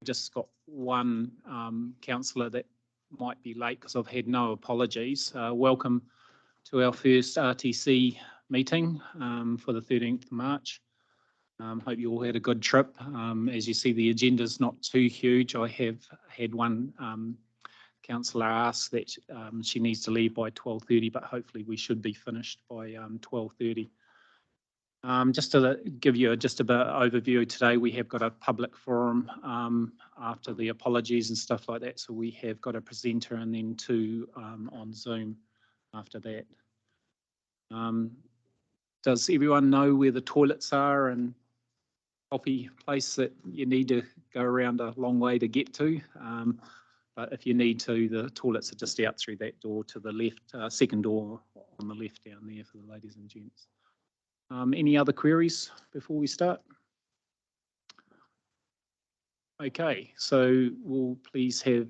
just got one councillor that might be late because I've had no apologies. Welcome to our first RTC meeting for the 13th of March. Hope you all had a good trip. As you see, the agenda's not too huge. I have had one councillor ask that she needs to leave by 12:30, but hopefully we should be finished by 12:30. Just to give you just a bit of overview today, we have got a public forum after the apologies and stuff like that. So we have got a presenter and then two on Zoom after that. Does everyone know where the toilets are and coffee place that you need to go around a long way to get to? But if you need to, the toilets are just out through that door to the left, second door on the left down there for the ladies and gents. Any other queries before we start? Okay, so we'll please have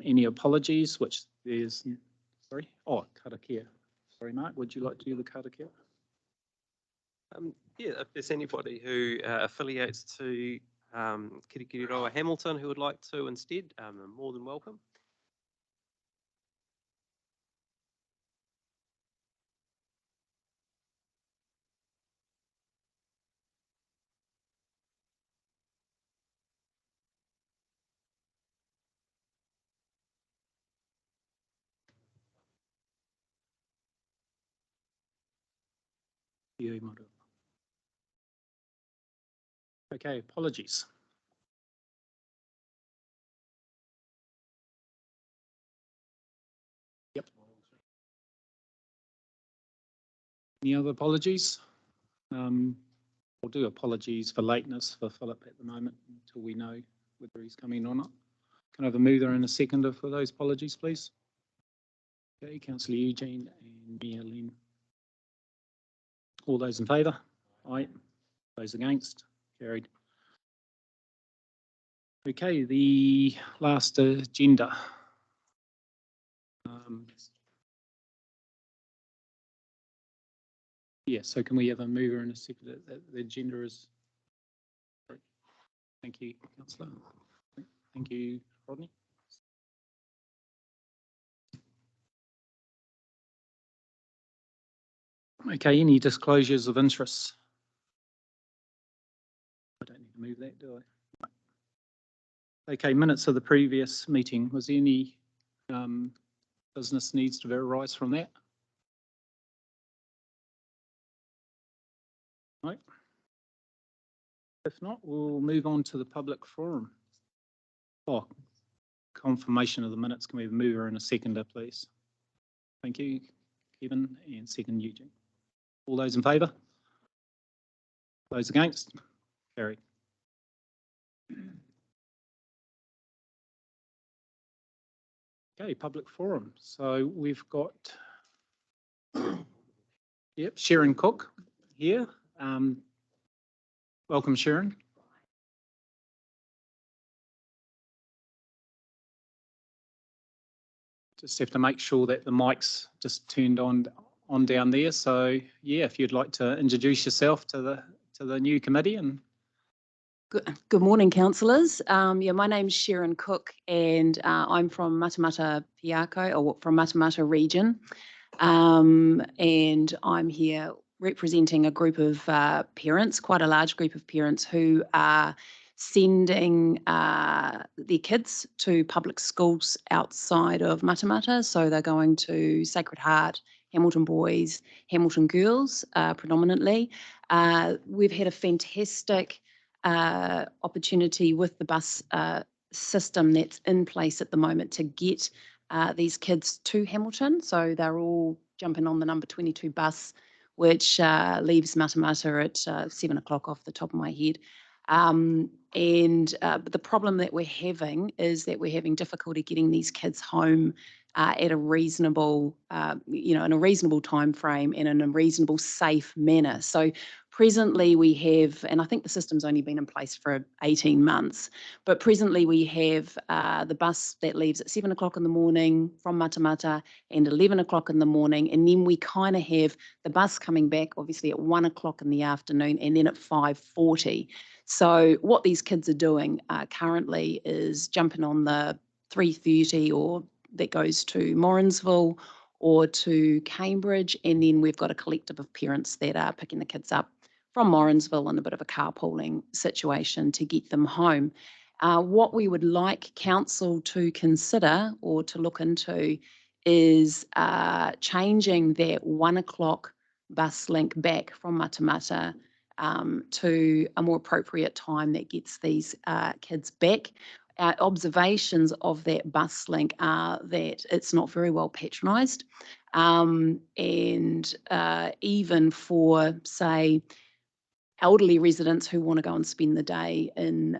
any apologies, which there's, sorry, Karakia. Sorry, Mark, would you like to do the Karakia? Yeah, if there's anybody who affiliates to KiwiRail Hamilton who would like to instead, I'm more than welcome. Okay, apologies. Yep. Any other apologies? We'll do apologies for lateness for Philip at the moment until we know whether he's coming or not. Can I have a mover and a seconder for those apologies, please? Okay, Councillor Eugene and Mayor Lynn. All those in favour? Aye. Those against? Carried. Okay, the last agenda. Yeah, so can we have a mover and a seconder? The agenda is. Thank you, Councillor. Thank you, Rodney. Okay, any disclosures of interest? I don't need to move that, do I? Okay, minutes of the previous meeting. Was there any business needs to arise from that? No. If not, we'll move on to the public forum. Oh, confirmation of the minutes. Can we have a mover and a seconder, please? Thank you, Kevin, and second Eugene. All those in favour? Those against? Carried. Okay, public forum. So we've got, yep, Sharon Cook here. Welcome, Sharon. Just have to make sure that the mic's just turned on down there. So yeah, if you'd like to introduce yourself to the new committee. And Good morning, councillors. Yeah, my name's Sharon Cook, and I'm from Matamata Piako, or from Matamata region, and I'm here representing a group of parents, quite a large group of parents, who are sending their kids to public schools outside of Matamata. So they're going to Sacred Heart, Hamilton Boys, Hamilton Girls predominantly. We've had a fantastic opportunity with the bus system that's in place at the moment to get these kids to Hamilton. So they're all jumping on the number 22 bus, which leaves Matamata at 7 o'clock off the top of my head. But the problem that we're having is that we're having difficulty getting these kids home at a reasonable, in a reasonable time frame and in a reasonable, safe manner. So presently we have, and I think the system's only been in place for 18 months, but presently we have the bus that leaves at 7 o'clock in the morning from Matamata and 11 o'clock in the morning. And then we kind of have the bus coming back, obviously at 1 o'clock in the afternoon and then at 5:40. So what these kids are doing currently is jumping on the 3:30 or that goes to Morrinsville or to Cambridge, and then we've got a collective of parents that are picking the kids up from Morrinsville in a bit of a carpooling situation to get them home. What we would like council to consider or to look into is changing that 1 o'clock bus link back from Matamata to a more appropriate time that gets these kids back. Our observations of that bus link are that it's not very well patronised, and even for, say, elderly residents who want to go and spend the day in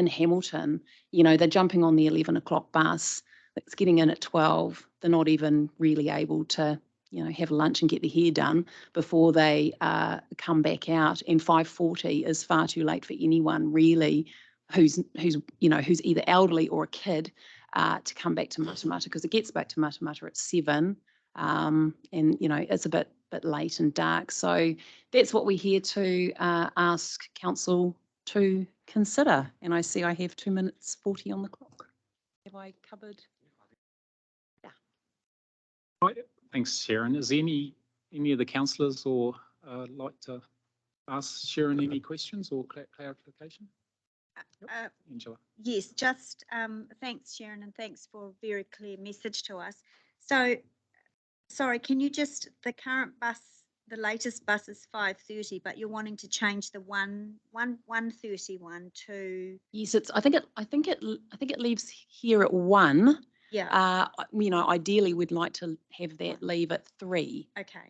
Hamilton, you know, they're jumping on the 11 o'clock bus. It's getting in at 12. They're not even really able to, you know, have lunch and get their hair done before they come back out. And 5:40 is far too late for anyone really who's either elderly or a kid to come back to Matamata, because it gets back to Matamata at 7. And you know, it's a bit late and dark. So that's what we're here to ask council to consider. And I see I have 2 minutes 40 on the clock. Have I covered? Yeah. Right. Thanks, Sharon. Is there any of the councillors or like to ask Sharon any questions or clarification? Angela. Yes, just thanks, Sharon, and thanks for a very clear message to us. So, sorry, can you just, the current bus, the latest bus is 5:30, but you're wanting to change the 1:31 to? Yes, I think it leaves here at 1. Yeah. You know, ideally we'd like to have that leave at 3. Okay.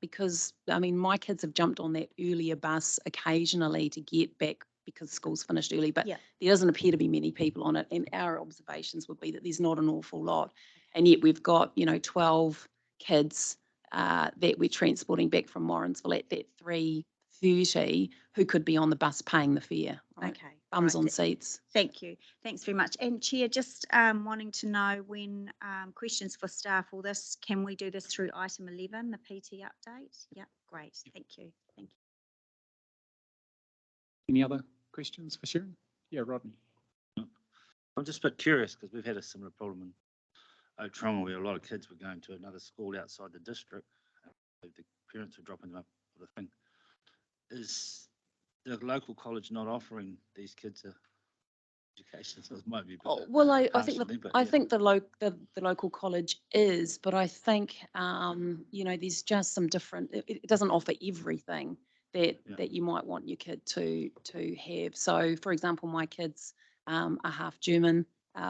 Because I mean, my kids have jumped on that earlier bus occasionally to get back because school's finished early, but Yeah. there doesn't appear to be many people on it. And our observations would be that there's not an awful lot. And yet we've got, you know, 12 kids that we're transporting back from Morrinsville at that 3:30 who could be on the bus paying the fare. Right? Okay. Bums right. on seats. Thank you. Thanks very much. And Chair, just wanting to know when questions for staff, all this, can we do this through item 11, the PT update? Yeah, great. Thank you. Thank you. Any other questions for Sharon? Yeah, Rodney. I'm just a bit curious because we've had a similar problem in Otaronga where a lot of kids were going to another school outside the district. The parents were dropping them up for the thing. Is the local college not offering these kids a education? So it might be a bit Well, I partially, think the local college is, but I think you know, there's just some different. It doesn't offer everything that you might want your kid to have. So, for example, my kids are half German.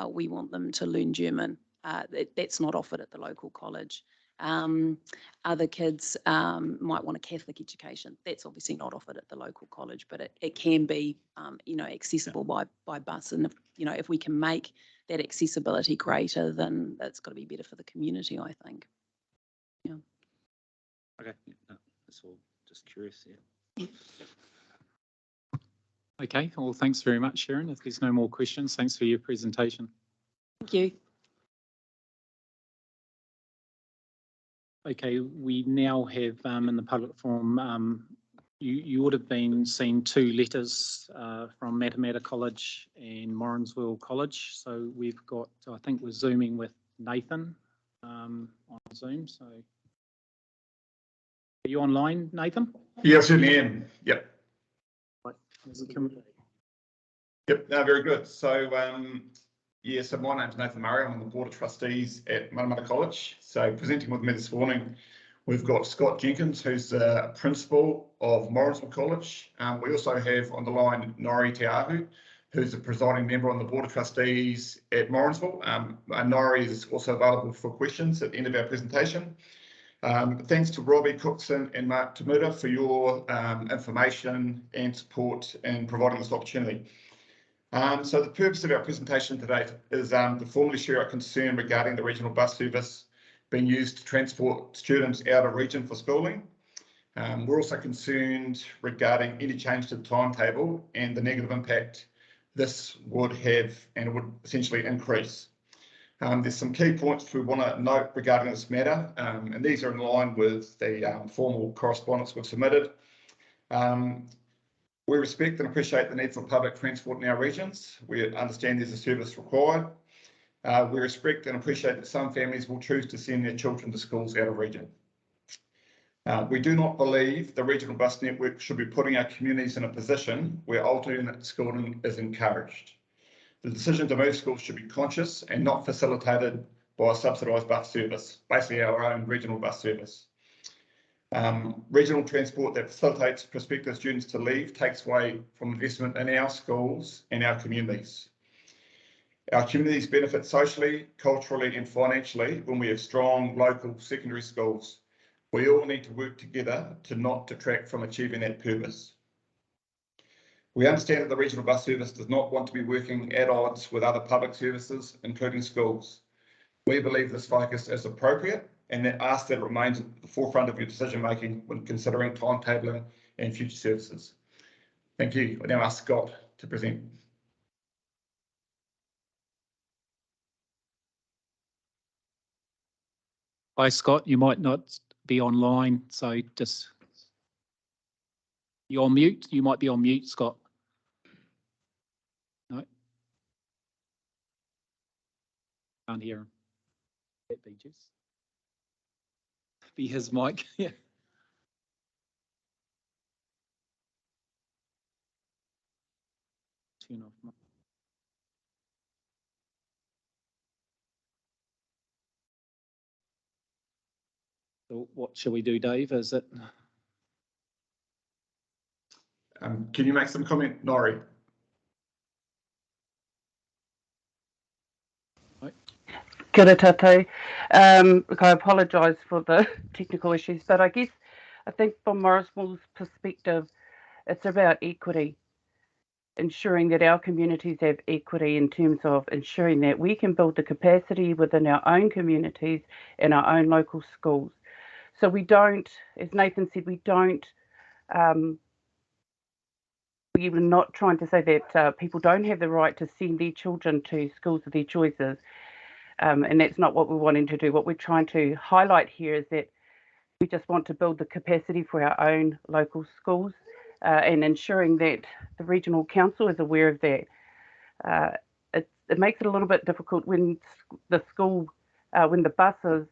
We want them to learn German. That's not offered at the local college. Other kids might want a Catholic education. That's obviously not offered at the local college, but it can be, you know, accessible by bus. And if we can make that accessibility greater, then that's got to be better for the community, I think. Yeah. Okay, no, that's all. Just curious. Yeah. Okay. Well, thanks very much, Sharon. If there's no more questions, thanks for your presentation. Thank you. Okay, we now have in the public forum, you would have seen 2 letters from Matamata College and Morrinsville College. So we've got, I think we're Zooming with Nathan on Zoom. So are you online, Nathan? Yeah, certainly am. Yep. Right. Yep, no, very good. So, so my name's Nathan Murray. I'm on the Board of Trustees at Matamata College. So presenting with me this morning, we've got Scott Jenkins, who's the principal of Morrinsville College. We also have on the line Nori Te Ahu, who's the presiding member on the Board of Trustees at Morrinsville. Nori is also available for questions at the end of our presentation. Thanks to Robbie Cookson and Mark Tamuta for your information and support in providing this opportunity. So the purpose of our presentation today is to formally share our concern regarding the regional bus service being used to transport students out of region for schooling. We're also concerned regarding any change to the timetable and the negative impact this would have, and it would essentially increase. There's some key points we want to note regarding this matter, and these are in line with the formal correspondence we've submitted. We respect and appreciate the need for public transport in our regions. We understand there's a service required. We respect and appreciate that some families will choose to send their children to schools out of region. We do not believe the regional bus network should be putting our communities in a position where alternate schooling is encouraged. The decision to move schools should be conscious and not facilitated by a subsidised bus service, basically our own regional bus service. Regional transport that facilitates prospective students to leave takes away from investment in our schools and our communities. Our communities benefit socially, culturally and financially when we have strong local secondary schools. We all need to work together to not detract from achieving that purpose. We understand that the regional bus service does not want to be working at odds with other public services, including schools. We believe this focus is appropriate and ask that it remains at the forefront of your decision making when considering timetabling and future services. Thank you. I now ask Scott to present. Hi, Scott. You might not be online, so just you're on mute. You might be on mute, Scott. No, can't hear him. That be just be his mic. Yeah. Turn off mic. So what shall we do, Dave? Is it? Can you make some comment, Nori? Kia ora tātou. Look, I apologise for the technical issues, but I think from Morrisville's perspective, it's about equity, ensuring that our communities have equity in terms of ensuring that we can build the capacity within our own communities and our own local schools. So we don't, as Nathan said, we're not trying to say that people don't have the right to send their children to schools of their choices. And that's not what we're wanting to do. What we're trying to highlight here is that we just want to build the capacity for our own local schools and ensuring that the regional council is aware of that. It makes it a little bit difficult when the buses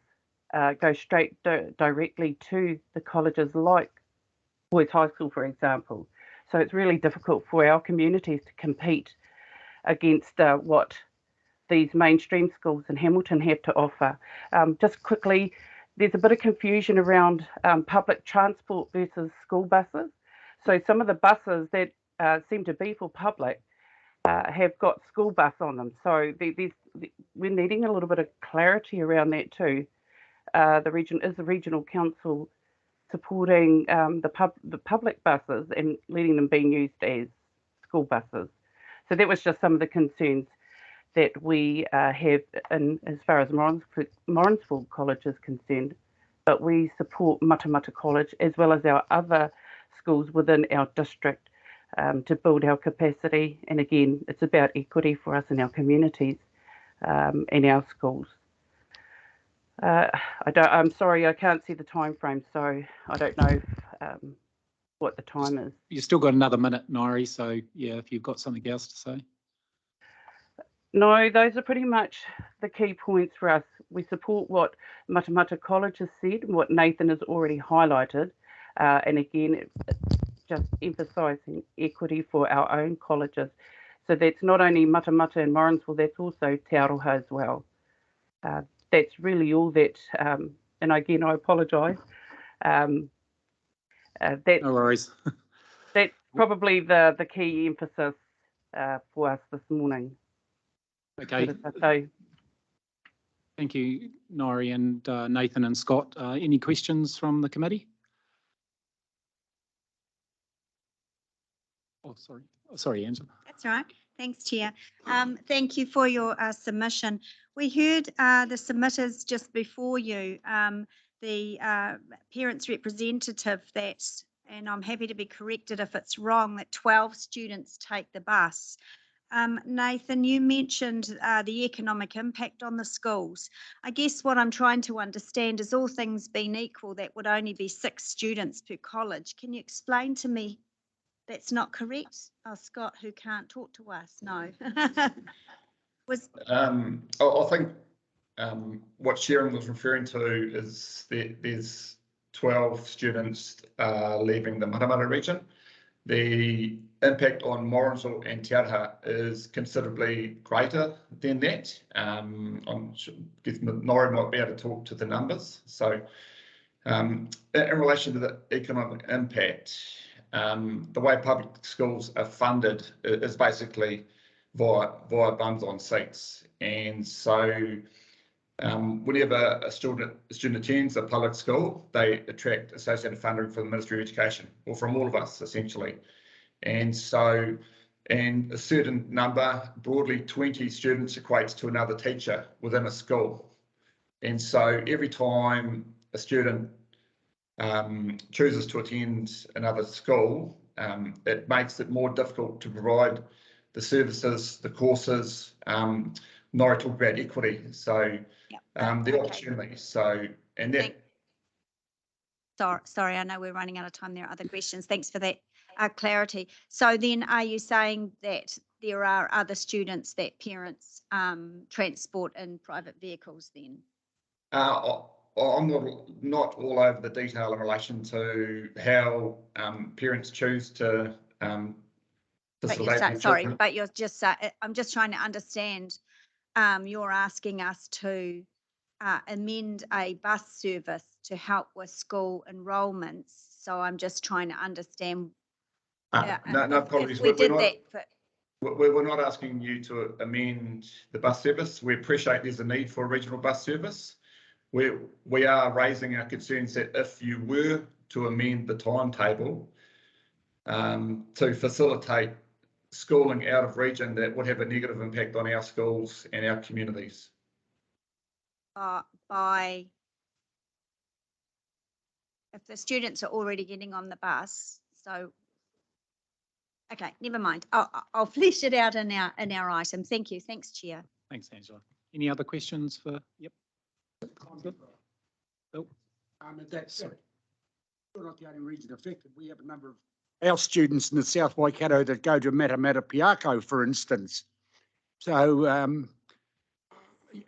go straight directly to the colleges like Boys High School, for example. So it's really difficult for our communities to compete against what these mainstream schools in Hamilton have to offer. Just quickly, there's a bit of confusion around public transport versus school buses. So some of the buses that seem to be for public have got school bus on them. So we're needing a little bit of clarity around that too. The regional council supporting the public buses and letting them being used as school buses? So that was just some of the concerns that we have as far as Morrisville College is concerned. But we support Matamata College as well as our other schools within our district to build our capacity. And again, it's about equity for us in our communities and our schools. I'm sorry, I can't see the time frame, so I don't know what the time is. You've still got another minute, Nori, so yeah, if you've got something else to say. No, those are pretty much the key points for us. We support what Matamata College has said and what Nathan has already highlighted. And again, it's just emphasising equity for our own colleges. So that's not only Matamata and Morrisville, that's also Te Aroha as well. That's really all that, and again, I apologise. No worries. That's probably the key emphasis for us this morning. Okay. Thank you, Nori and Nathan and Scott. Any questions from the committee? Oh, sorry. Oh, sorry, Angela. That's right. Thanks, Chair. Thank you for your submission. We heard the submitters just before you. the parents representative that, and I'm happy to be corrected if it's wrong, that 12 students take the bus. Nathan, you mentioned the economic impact on the schools. I guess what I'm trying to understand is, all things being equal, that would only be 6 students per college. Can you explain to me that's not correct? Oh, Scott, who can't talk to us, no. I think what Sharon was referring to is that there's 12 students leaving the Matamata region. The impact on Morrinsville and Te Araha is considerably greater than that. I'm sure Nori might be able to talk to the numbers. So in relation to the economic impact, the way public schools are funded is basically via bums on seats. And so whenever a student attends a public school, they attract associated funding from the Ministry of Education, or from all of us essentially. And so, and a certain number, broadly 20 students, equates to another teacher within a school. And so every time a student chooses to attend another school, it makes it more difficult to provide the services, the courses. Nora talked about equity, so the opportunities. So, and that. Sorry, I know we're running out of time. There are other questions. Thanks for that clarity. So then, are you saying that there are other students that parents transport in private vehicles then? I'm not all over the detail in relation to how parents choose to facilitate. Sorry, but you're just, I'm just trying to understand. You're asking us to amend a bus service to help with school enrolments. So I'm just trying to understand. No apologies. We're not asking you to amend the bus service. We appreciate there's a need for a regional bus service. We are raising our concerns that if you were to amend the timetable to facilitate schooling out of region, that would have a negative impact on our schools and our communities. If the students are already getting on the bus, so okay, never mind. I'll flesh it out in our item. Thank you. Thanks, Chair. Thanks, Angela. Any other questions for? Yep. Bill? Sorry, we're not the only region affected. We have a number of our students in the South Waikato that go to Matamata, for instance. So,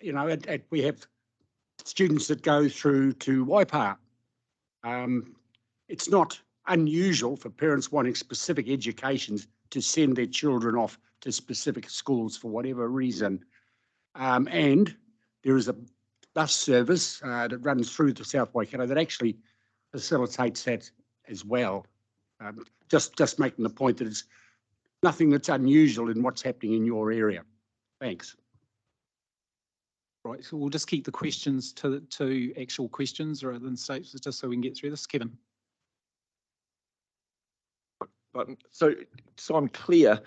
you know, we have students that go through to Waipa. It's not unusual for parents wanting specific educations to send their children off to specific schools for whatever reason. And there is a bus service that runs through the South Waikato that actually facilitates that as well. Just making the point that it's nothing that's unusual in what's happening in your area. Thanks. Right, so we'll just keep the questions to actual questions rather than statements, just so we can get through this. Kevin. But so I'm clear,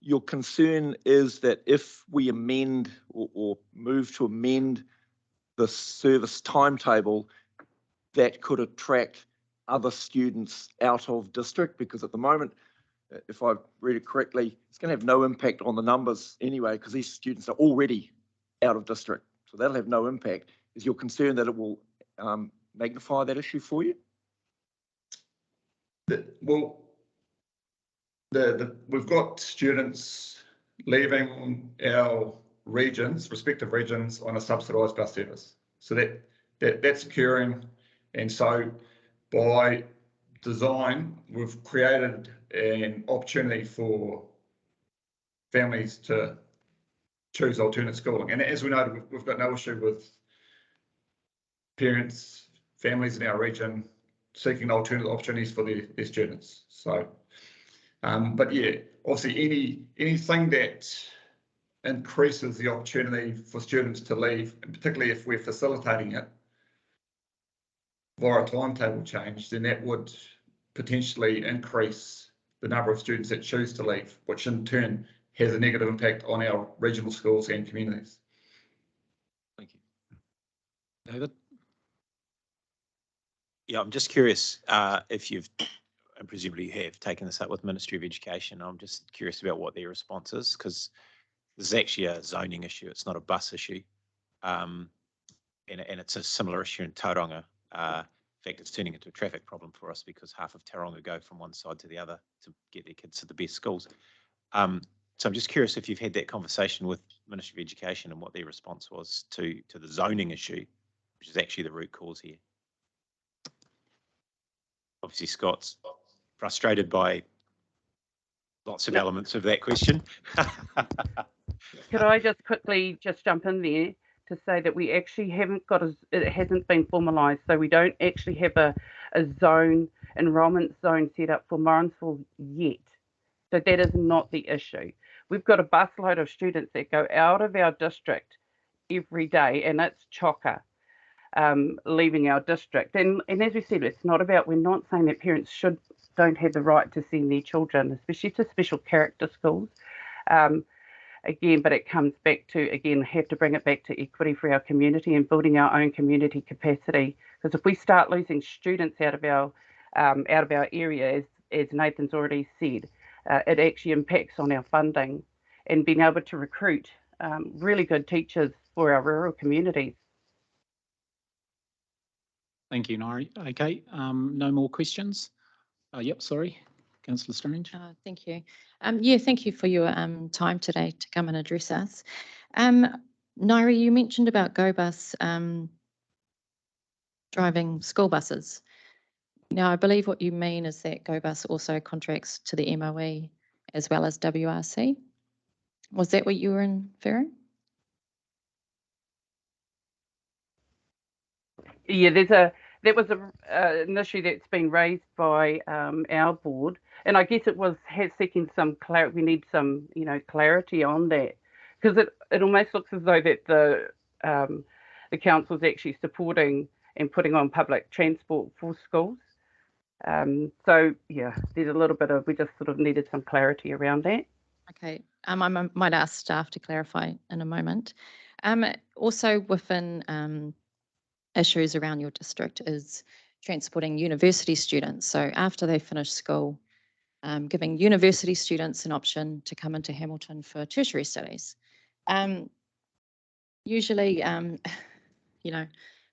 your concern is that if we amend or move to amend the service timetable, that could attract other students out of district, because at the moment, if I read it correctly, it's going to have no impact on the numbers anyway, because these students are already out of district. So that'll have no impact. Is your concern that it will magnify that issue for you? We've got students leaving our regions, respective regions, on a subsidised bus service. So that's occurring, and so by design, we've created an opportunity for families to choose alternate schooling. And as we know, we've got no issue with parents, families in our region seeking alternate opportunities for their students. So, but yeah, obviously anything that increases the opportunity for students to leave, and particularly if we're facilitating it via a timetable change, then that would potentially increase the number of students that choose to leave, which in turn has a negative impact on our regional schools and communities. Thank you. David? Yeah, I'm just curious if you've, and presumably you have, taken this up with Ministry of Education. I'm just curious about what their response is, because this is actually a zoning issue. It's not a bus issue. And it's a similar issue in Tauranga. In fact, it's turning into a traffic problem for us because half of Tauranga go from one side to the other to get their kids to the best schools. So I'm just curious if you've had that conversation with Ministry of Education and what their response was to the zoning issue, which is actually the root cause here. Obviously, Scott's frustrated by lots of elements of that question. Could I just quickly just jump in there to say that we actually haven't got it hasn't been formalised, so we don't actually have a zone, enrolment zone set up for Morrinsville yet. So that is not the issue. We've got a busload of students that go out of our district every day, and it's chocker leaving our district. And as we said, it's not about, we're not saying that parents don't have the right to send their children, especially to special character schools. Again, but it comes back to, again, have to bring it back to equity for our community and building our own community capacity. Because if we start losing students out of our area, as Nathan's already said, it actually impacts on our funding and being able to recruit really good teachers for our rural communities. Thank you, Nari. Okay, no more questions? Yep, sorry, Councillor Strange. Thank you. Yeah, thank you for your time today to come and address us. Nairi, you mentioned about GoBus driving school buses. Now, I believe what you mean is that GoBus also contracts to the MOE as well as WRC. Was that what you were inferring? Yeah, that was an issue that's been raised by our board, and I guess it was seeking some clarity. We need some, clarity on that, because it almost looks as though that the council is actually supporting and putting on public transport for schools. So yeah, there's a little bit of, we just sort of needed some clarity around that. Okay, I might ask staff to clarify in a moment. Also within issues around your district is transporting university students. So after they finish school, giving university students an option to come into Hamilton for tertiary studies. Usually,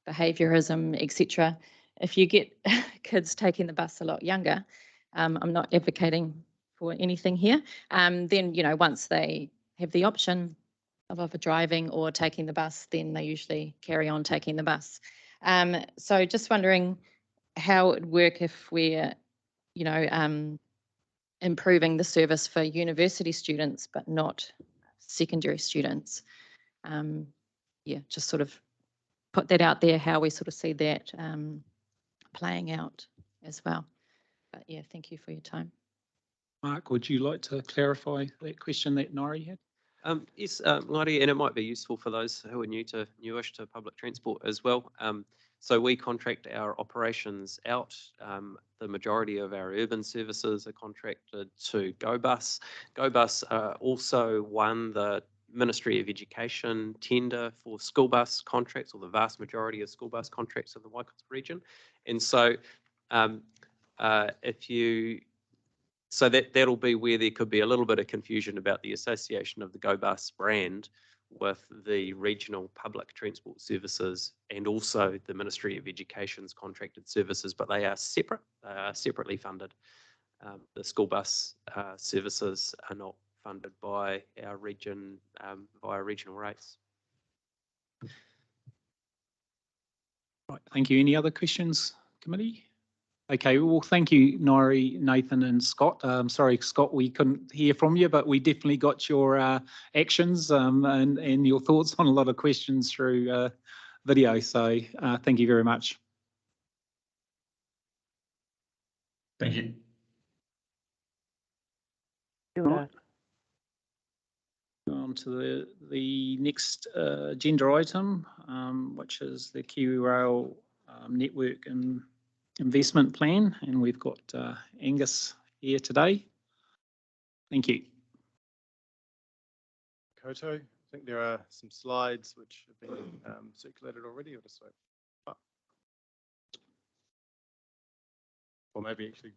behaviourism, etc. If you get kids taking the bus a lot younger, I'm not advocating for anything here, then, once they have the option of either driving or taking the bus, then they usually carry on taking the bus. So just wondering how it would work if we're, improving the service for university students, but not secondary students. Just sort of put that out there, how we sort of see that playing out as well. But yeah, thank you for your time. Mark, would you like to clarify that question that Nari had? Yes, Ngāti, and it might be useful for those who are newish to public transport as well. So we contract our operations out. The majority of our urban services are contracted to GoBus. GoBus also won the Ministry of Education tender for school bus contracts, or the vast majority of school bus contracts in the Waikato region. And so So that'll be where there could be a little bit of confusion about the association of the GoBus brand with the regional public transport services and also the Ministry of Education's contracted services, but they are separate. They are separately funded. The school bus services are not funded by our region via regional rates. Right, thank you. Any other questions, committee? Okay, well, thank you, Nori, Nathan and Scott. Sorry, Scott, we couldn't hear from you, but we definitely got your actions and your thoughts on a lot of questions through video. So thank you very much. Thank you. Right. On to the next agenda item, which is the KiwiRail network and investment plan, and we've got Angus here today. Thank you. Koto. I think there are some slides which have been circulated already. I'll just wait. or maybe actually,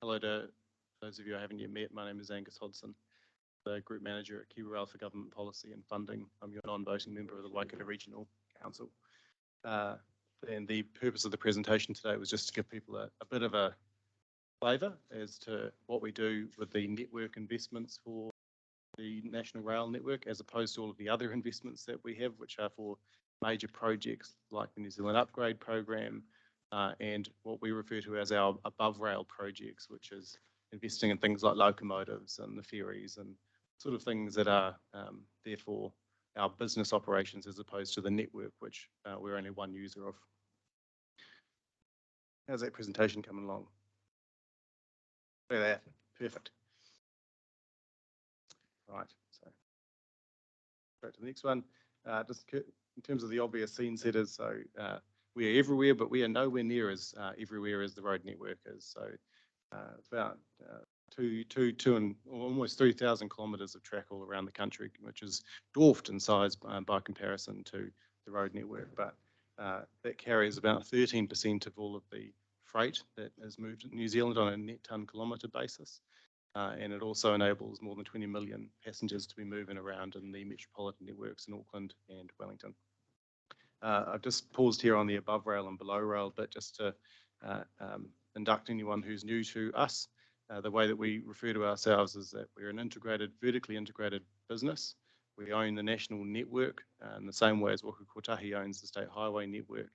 hello to those of you I haven't yet met. My name is Angus Hodson, the Group Manager at KiwiRail for Government Policy and Funding. I'm your non-voting member of the Waikato Regional Council. And the purpose of the presentation today was just to give people a bit of a flavour as to what we do with the network investments for the National Rail Network, as opposed to all of the other investments that we have, which are for major projects like the New Zealand Upgrade Program and what we refer to as our above rail projects, which is investing in things like locomotives and the ferries and sort of things that are therefore our business operations as opposed to the network, which we're only one user of. How's that presentation coming along? Look at that, perfect. Right, so go to the next one. Just in terms of the obvious scene setters, so we are everywhere, but we are nowhere near as everywhere as the road network is. So about two and almost 3,000 kilometres of track all around the country, which is dwarfed in size by comparison to the road network. But that carries about 13% of all of the freight that is moved in New Zealand on a net tonne kilometre basis. And it also enables more than 20 million passengers to be moving around in the metropolitan networks in Auckland and Wellington. I've just paused here on the above rail and below rail bit just to induct anyone who's new to us. The way that we refer to ourselves is that we're an integrated, vertically integrated business. We own the national network in the same way as Waka Kotahi owns the state highway network.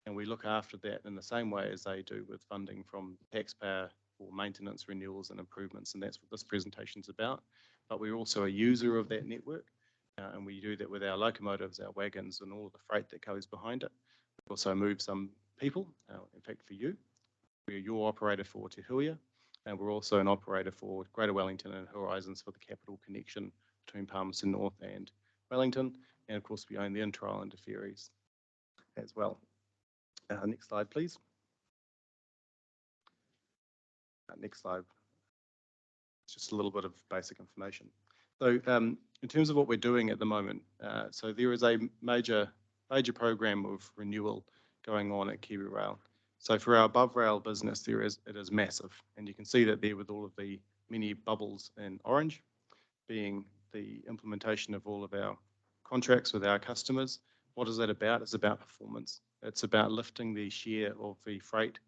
And we look after that in the same way as they do with funding from the taxpayer for maintenance, renewals and improvements. And that's what this presentation is about. But we're also a user of that network. And we do that with our locomotives, our wagons and all of the freight that goes behind it. We also move some people, in fact for you. We're your operator for Te Huia. And we're also an operator for Greater Wellington and Horizons for the capital connection between Palmerston North and Wellington. And of course, we own the intra-islander ferries as well. Next slide, please. Next slide. It's just a little bit of basic information. So in terms of what we're doing at the moment, so there is a major program of renewal going on at KiwiRail. So for our above rail business, it is massive. And you can see that there with all of the many bubbles in orange, being the implementation of all of our contracts with our customers. What is that about? It's about performance. It's about lifting the share of the freight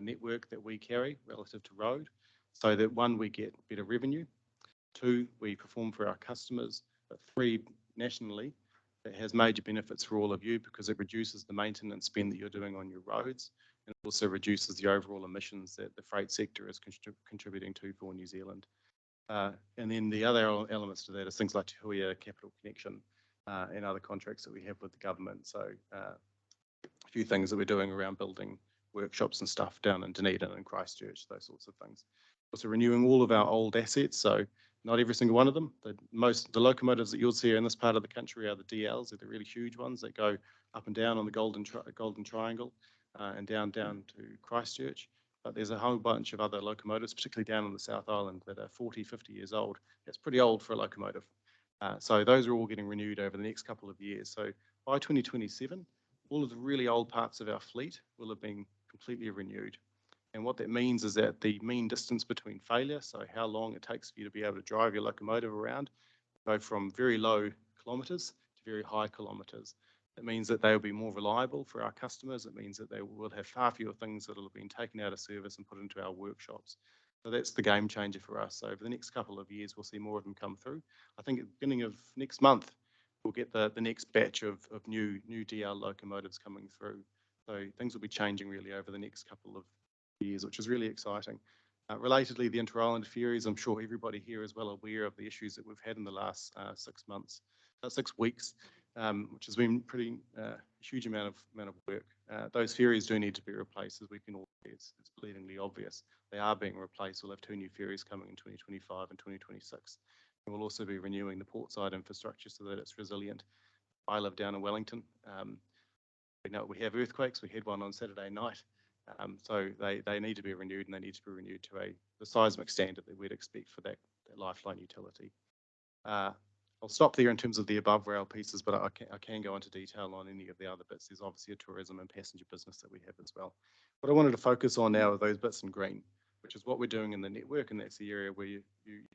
network that we carry relative to road, so that one, we get better revenue, two, we perform for our customers, but three, nationally, it has major benefits for all of you because it reduces the maintenance spend that you're doing on your roads and also reduces the overall emissions that the freight sector is contributing to for New Zealand. And then the other elements to that is things like Te Huia, capital connection, and other contracts that we have with the government. So a few things that we're doing around building workshops and stuff down in Dunedin and Christchurch, those sorts of things. Also renewing all of our old assets, so not every single one of them. The locomotives that you'll see in this part of the country are the DLs, they're the really huge ones that go up and down on the Golden Triangle and down to Christchurch. But there's a whole bunch of other locomotives, particularly down on the South Island, that are 40, 50 years old. That's pretty old for a locomotive. So those are all getting renewed over the next couple of years. So by 2027, all of the really old parts of our fleet will have been completely renewed. And what that means is that the mean distance between failure, so how long it takes for you to be able to drive your locomotive around, go from very low kilometres to very high kilometres. It means that they will be more reliable for our customers. It means that they will have far fewer things that will have been taken out of service and put into our workshops. So that's the game changer for us. So over the next couple of years, we'll see more of them come through. I think at the beginning of next month, we'll get the next batch of new DL locomotives coming through. So things will be changing really over the next couple of years, which is really exciting. Relatedly, the inter-island ferries, I'm sure everybody here is well aware of the issues that we've had in the last 6 weeks, which has been pretty huge amount of work. Those ferries do need to be replaced, as we can all see. It's bleedingly obvious. They are being replaced. We'll have 2 new ferries coming in 2025 and 2026. And we'll also be renewing the portside infrastructure so that it's resilient. I live down in Wellington. We know we have earthquakes. We had one on Saturday night. So they need to be renewed, and they need to be renewed to the seismic standard that we'd expect for that lifeline utility. I'll stop there in terms of the above rail pieces, but I can go into detail on any of the other bits. There's obviously a tourism and passenger business that we have as well. What I wanted to focus on now are those bits in green, which is what we're doing in the network, and that's the area where you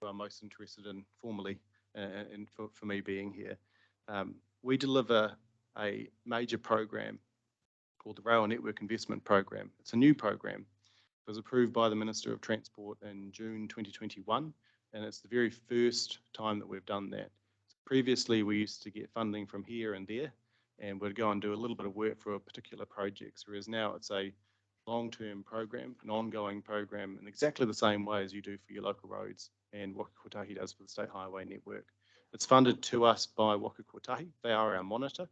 are most interested in formally, and for me being here. We deliver a major program called the Rail Network Investment Program. It's a new program. It was approved by the Minister of Transport in June 2021, and it's the very first time that we've done that. So previously, we used to get funding from here and there, and we'd go and do a little bit of work for a particular projects, whereas now it's a long-term program, an ongoing program, in exactly the same way as you do for your local roads and Waka Kotahi does for the State Highway Network. It's funded to us by Waka Kotahi. They are our monitor.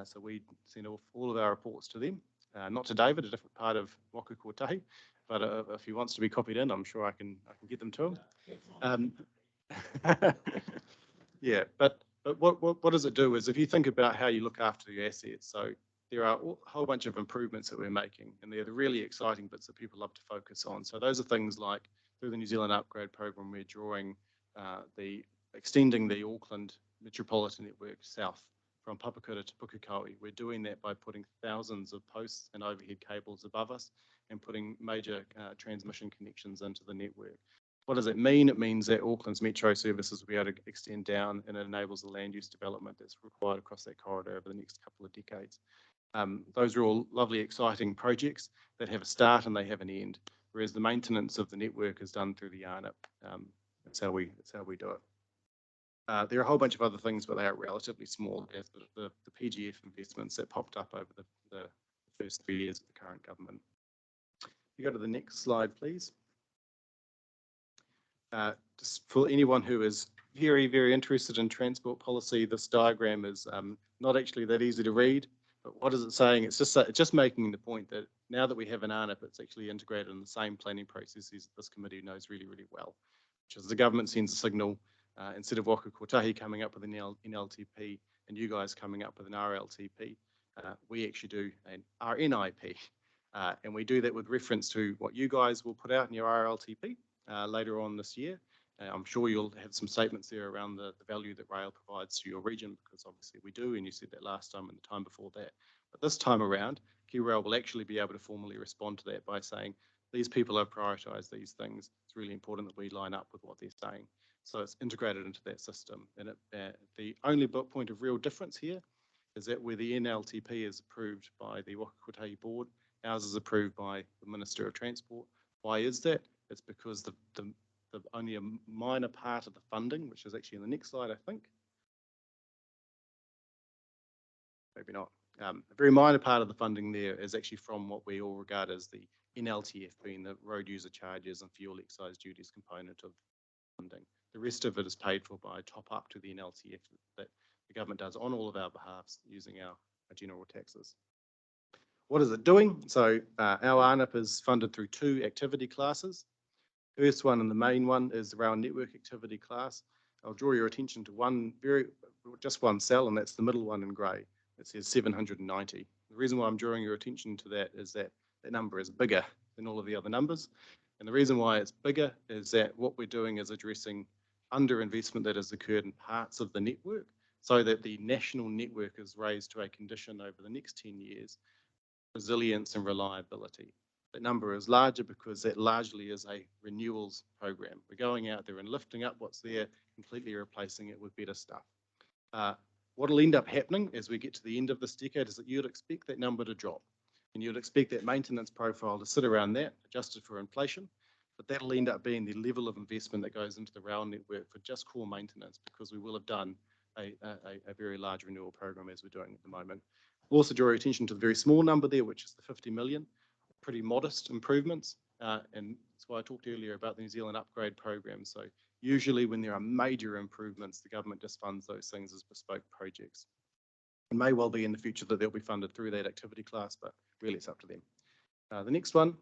So we send all of our reports to them, not to David, a different part of Waka Kotahi, but if he wants to be copied in, I'm sure I can get them to him. Yeah, but what does it do is if you think about how you look after your assets, so there are a whole bunch of improvements that we're making, and they're the really exciting bits that people love to focus on. So those are things like through the New Zealand Upgrade Program, we're drawing extending the Auckland Metropolitan Network south from Papakura to Pukekohe. We're doing that by putting thousands of posts and overhead cables above us and putting major transmission connections into the network. What does it mean? It means that Auckland's metro services will be able to extend down, and it enables the land use development that's required across that corridor over the next couple of decades. Those are all lovely, exciting projects that have a start and they have an end, whereas the maintenance of the network is done through the ARNIP. That's how we do it. There are a whole bunch of other things, but they are relatively small. As the PGF investments that popped up over the first 3 years of the current government. You go to the next slide, please. Just for anyone who is very, very interested in transport policy, this diagram is not actually that easy to read. But what is it saying? It's just making the point that now that we have an ARNIP, it's actually integrated in the same planning processes this committee knows really, really well, which is the government sends a signal instead of Waka Kotahi coming up with an NLTP and you guys coming up with an RLTP, we actually do an RNIP. And we do that with reference to what you guys will put out in your RLTP later on this year. I'm sure you'll have some statements there around the value that rail provides to your region, because obviously we do, and you said that last time and the time before that. But this time around, KiwiRail will actually be able to formally respond to that by saying, these people have prioritised these things. It's really important that we line up with what they're saying. So it's integrated into that system. And the only point of real difference here is that where the NLTP is approved by the Waka Kotahi board, ours is approved by the Minister of Transport. Why is that? It's because the only a minor part of the funding, which is actually in the next slide, I think. Maybe not. A very minor part of the funding there is actually from what we all regard as the NLTF, being the road user charges and fuel excise duties component of funding. The rest of it is paid for by a top up to the NLTF that the government does on all of our behalves using our general taxes. What is it doing? So our ARNIP is funded through 2 activity classes. First one and the main one is the rail network activity class. I'll draw your attention to just one cell, and that's the middle one in grey. It says 790. The reason why I'm drawing your attention to that is that that number is bigger than all of the other numbers. And the reason why it's bigger is that what we're doing is addressing underinvestment that has occurred in parts of the network, so that the national network is raised to a condition over the next 10 years, resilience and reliability. That number is larger because that largely is a renewals program. We're going out there and lifting up what's there, completely replacing it with better stuff. What will end up happening as we get to the end of this decade is that you'd expect that number to drop, and you'd expect that maintenance profile to sit around that, adjusted for inflation, but that'll end up being the level of investment that goes into the rail network for just core maintenance, because we will have done a very large renewal program as we're doing at the moment. We'll also draw your attention to the very small number there, which is the 50 million. Pretty modest improvements, and that's why I talked earlier about the New Zealand Upgrade Program. So usually when there are major improvements, the government just funds those things as bespoke projects. It may well be in the future that they'll be funded through that activity class, but really it's up to them. The next one.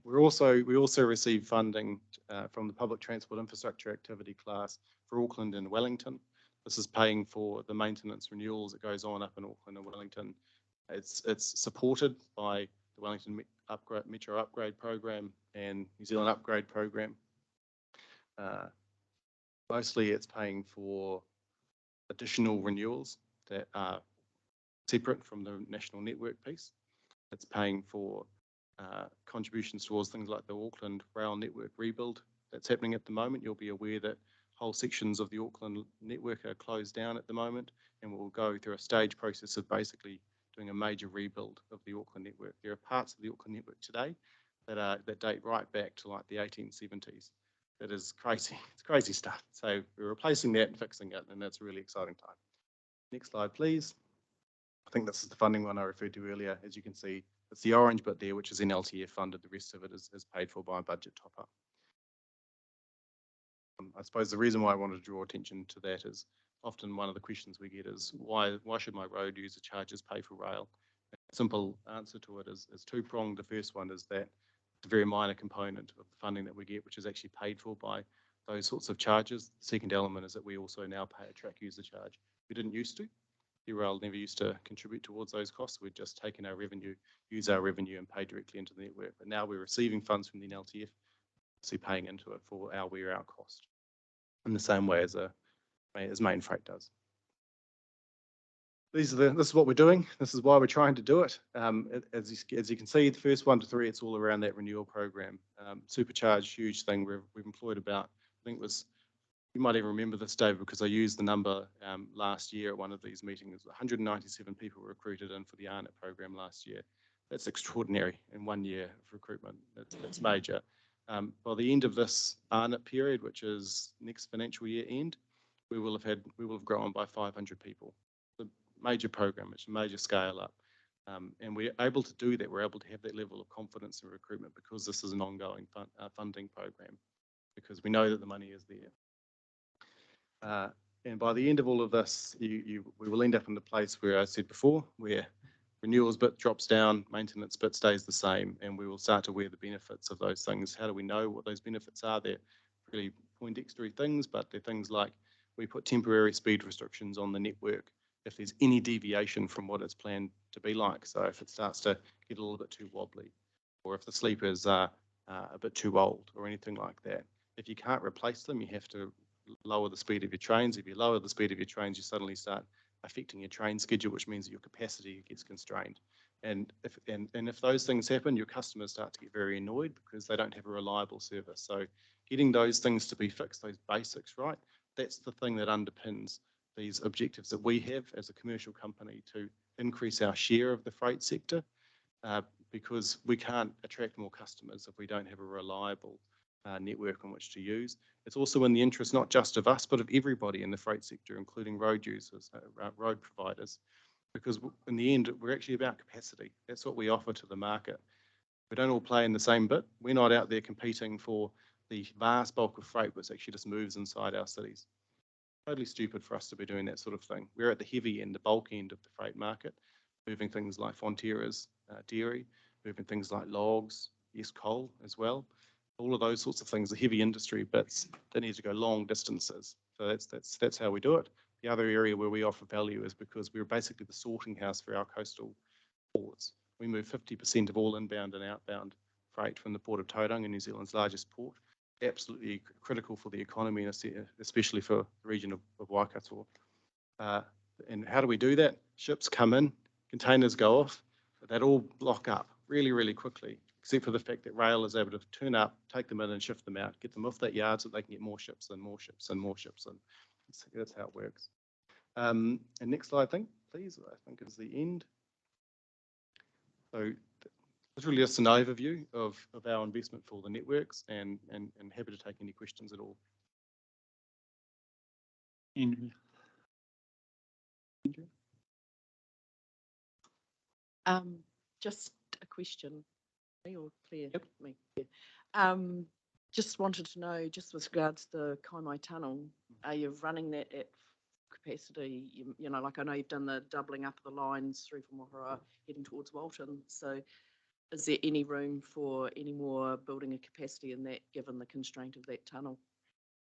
We also receive funding from the Public Transport Infrastructure Activity class for Auckland and Wellington. This is paying for the maintenance renewals that goes on up in Auckland and Wellington. It's supported by the Wellington Metro Upgrade Program and New Zealand Upgrade Program. Mostly it's paying for additional renewals that are separate from the national network piece. It's paying for contributions towards things like the Auckland rail network rebuild that's happening at the moment. You'll be aware that whole sections of the Auckland network are closed down at the moment, and we'll go through a stage process of basically doing a major rebuild of the Auckland network. There are parts of the Auckland network today that date right back to like the 1870s. That is crazy. It's crazy stuff. So we're replacing that and fixing it, and that's a really exciting time. Next slide, please. I think this is the funding one I referred to earlier. As you can see, it's the orange bit there, which is NLTF funded. The rest of it is paid for by a budget top-up. I suppose the reason why I wanted to draw attention to that is often one of the questions we get is why should my road user charges pay for rail? A simple answer to it is two-pronged. The first one is that it's a very minor component of the funding that we get, which is actually paid for by those sorts of charges. The second element is that we also now pay a track user charge. We didn't used to. KiwiRail never used to contribute towards those costs. We'd just taken our revenue, use our revenue and pay directly into the network. But now we're receiving funds from the NLTF, so paying into it for our wear out cost in the same way as main freight does. This is what we're doing. This is why we're trying to do it. As you can see, the first 1 to 3, it's all around that renewal program. Supercharged, huge thing. We've employed about, I think it was, you might even remember this, Dave, because I used the number last year at one of these meetings. 197 people were recruited in for the ARNET program last year. That's extraordinary in 1 year of recruitment. That's major. By the end of this ARNET period, which is next financial year end, we will have grown by 500 people. It's a major program. It's a major scale up. And we're able to do that. We're able to have that level of confidence in recruitment because this is an ongoing funding program, because we know that the money is there. And by the end of all of this, we will end up in the place where I said before, where renewals bit drops down, maintenance bit stays the same, and we will start to wear the benefits of those things. How do we know what those benefits are? They're really Poindextery things, but they're things like we put temporary speed restrictions on the network if there's any deviation from what it's planned to be like. So if it starts to get a little bit too wobbly, or if the sleepers are a bit too old or anything like that. If you can't replace them, you have to lower the speed of your trains. If you lower the speed of your trains, you suddenly start affecting your train schedule, which means that your capacity gets constrained. And if those things happen, your customers start to get very annoyed because they don't have a reliable service. So getting those things to be fixed, those basics right, that's the thing that underpins these objectives that we have as a commercial company to increase our share of the freight sector, because we can't attract more customers if we don't have a reliable network on which to use. It's also in the interest not just of us, but of everybody in the freight sector, including road users, road providers, because in the end, we're actually about capacity. That's what we offer to the market. We don't all play in the same bit. We're not out there competing for the vast bulk of freight, which actually just moves inside our cities. Totally stupid for us to be doing that sort of thing. We're at the heavy end, the bulk end of the freight market, moving things like Fonterra's dairy, moving things like logs, yes, coal as well. All of those sorts of things, the heavy industry bits, they need to go long distances. So that's how we do it. The other area where we offer value is because we're basically the sorting house for our coastal ports. We move 50% of all inbound and outbound freight from the port of Tauranga, New Zealand's largest port. Absolutely critical for the economy, especially for the region of Waikato. And how do we do that? Ships come in, containers go off, but that all block up really, really quickly, except for the fact that rail is able to turn up, take them in and shift them out, get them off that yard so they can get more ships and more ships and more ships. And that's how it works. And next slide, please, I think is the end. So it's really just an overview of our investment for the networks, and happy to take any questions at all. Andrew. Just a question, me or Claire? Yep. Me. Yeah. Just wanted to know, just with regards to the Kaimai Tunnel, are you running that at capacity? You know, like I know you've done the doubling up of the lines through from Wahara heading towards Walton. So is there any room for any more building a capacity in that, given the constraint of that tunnel?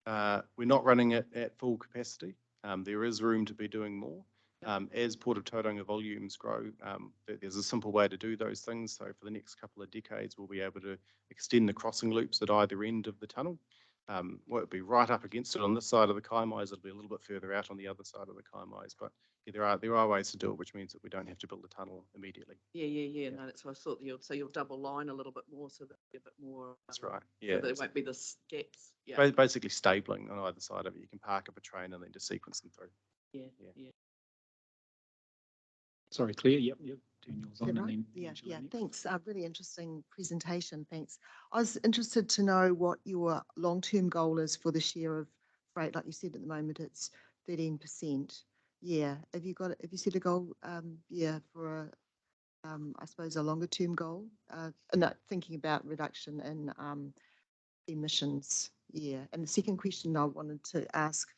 We're not running it at full capacity. There is room to be doing more. As Port of Tauranga volumes grow, there's a simple way to do those things. So for the next couple of decades, we'll be able to extend the crossing loops at either end of the tunnel. Well, it'd be right up against it on this side of the Kaimais. It'll be a little bit further out on the other side of the Kaimais. But yeah, there are ways to do it, which means that we don't have to build a tunnel immediately. Yeah. No, that's what I thought. You'll double line a little bit more, so that a bit more. That's right. So Yeah. there won't be this gaps. Yeah. Basically stapling on either side of it. You can park up a train and then just sequence them through. Yeah. Sorry, Claire, yep. Turn yours Is on that and right? then. Yeah, Angela yeah, next. thanks. Really interesting presentation, thanks. I was interested to know what your long-term goal is for the share of freight. Like you said, at the moment, it's 13%. Yeah, have you set a goal, for I suppose a longer term goal? No, thinking about reduction in emissions, yeah. And the second question I wanted to ask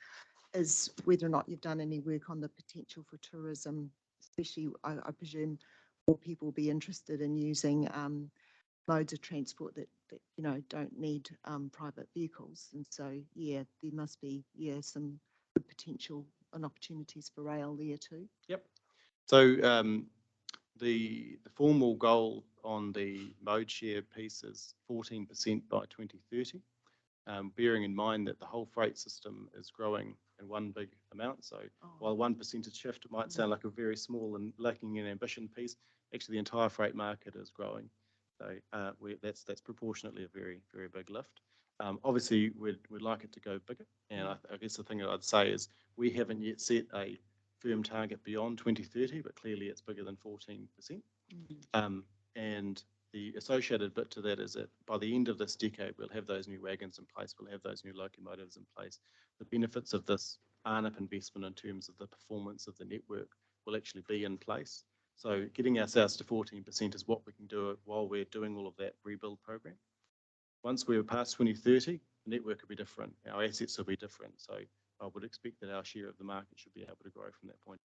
is whether or not you've done any work on the potential for tourism, especially, I presume, more people will be interested in using modes of transport that don't need private vehicles. And so, yeah, there must be, some good potential and opportunities for rail there too. Yep. So the formal goal on the mode share piece is 14% by 2030. Bearing in mind that the whole freight system is growing in one big amount. So while 1% shift might sound like a very small and lacking in ambition piece, actually the entire freight market is growing. So that's proportionately a very, very big lift. Obviously, we'd like it to go bigger. And I guess the thing that I'd say is we haven't yet set a firm target beyond 2030, but clearly it's bigger than 14%. And the associated bit to that is that by the end of this decade, we'll have those new wagons in place, we'll have those new locomotives in place. The benefits of this ARNIP investment in terms of the performance of the network will actually be in place. So getting ourselves to 14% is what we can do while we're doing all of that rebuild program. Once we're past 2030, the network will be different, our assets will be different. So I would expect that our share of the market should be able to grow from that point.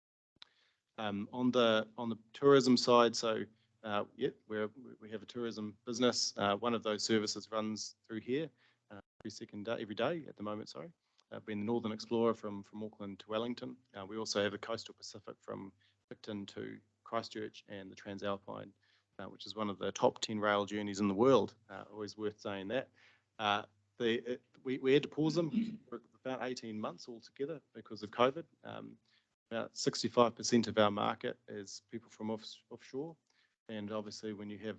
On the tourism side, so yeah, we have a tourism business. One of those services runs through here every day at the moment. Sorry, been the Northern Explorer from Auckland to Wellington. We also have a Coastal Pacific from Picton to Christchurch and the Transalpine, which is one of the top 10 rail journeys in the world. Always worth saying that. We had to pause them for about 18 months altogether because of COVID. About 65% of our market is people from offshore. And obviously when you have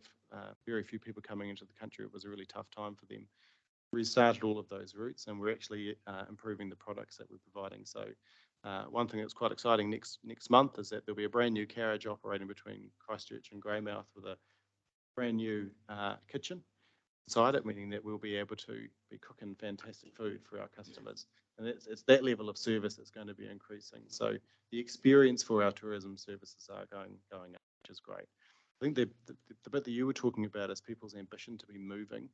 very few people coming into the country, it was a really tough time for them. We restarted all of those routes and we're actually improving the products that we're providing. So one thing that's quite exciting next month is that there'll be a brand new carriage operating between Christchurch and Greymouth with a brand new kitchen inside it, meaning that we'll be able to be cooking fantastic food for our customers. And it's that level of service that's going to be increasing. So the experience for our tourism services are going up, which is great. I think the bit that you were talking about is people's ambition to be moving.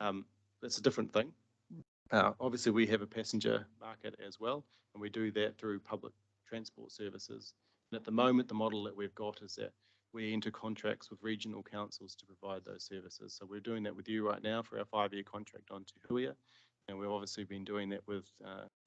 That's a different thing. Obviously, we have a passenger market as well, and we do that through public transport services. And at the moment, the model that we've got is that we enter contracts with regional councils to provide those services. So we're doing that with you right now for our 5-year contract on Te Huia. And we've obviously been doing that with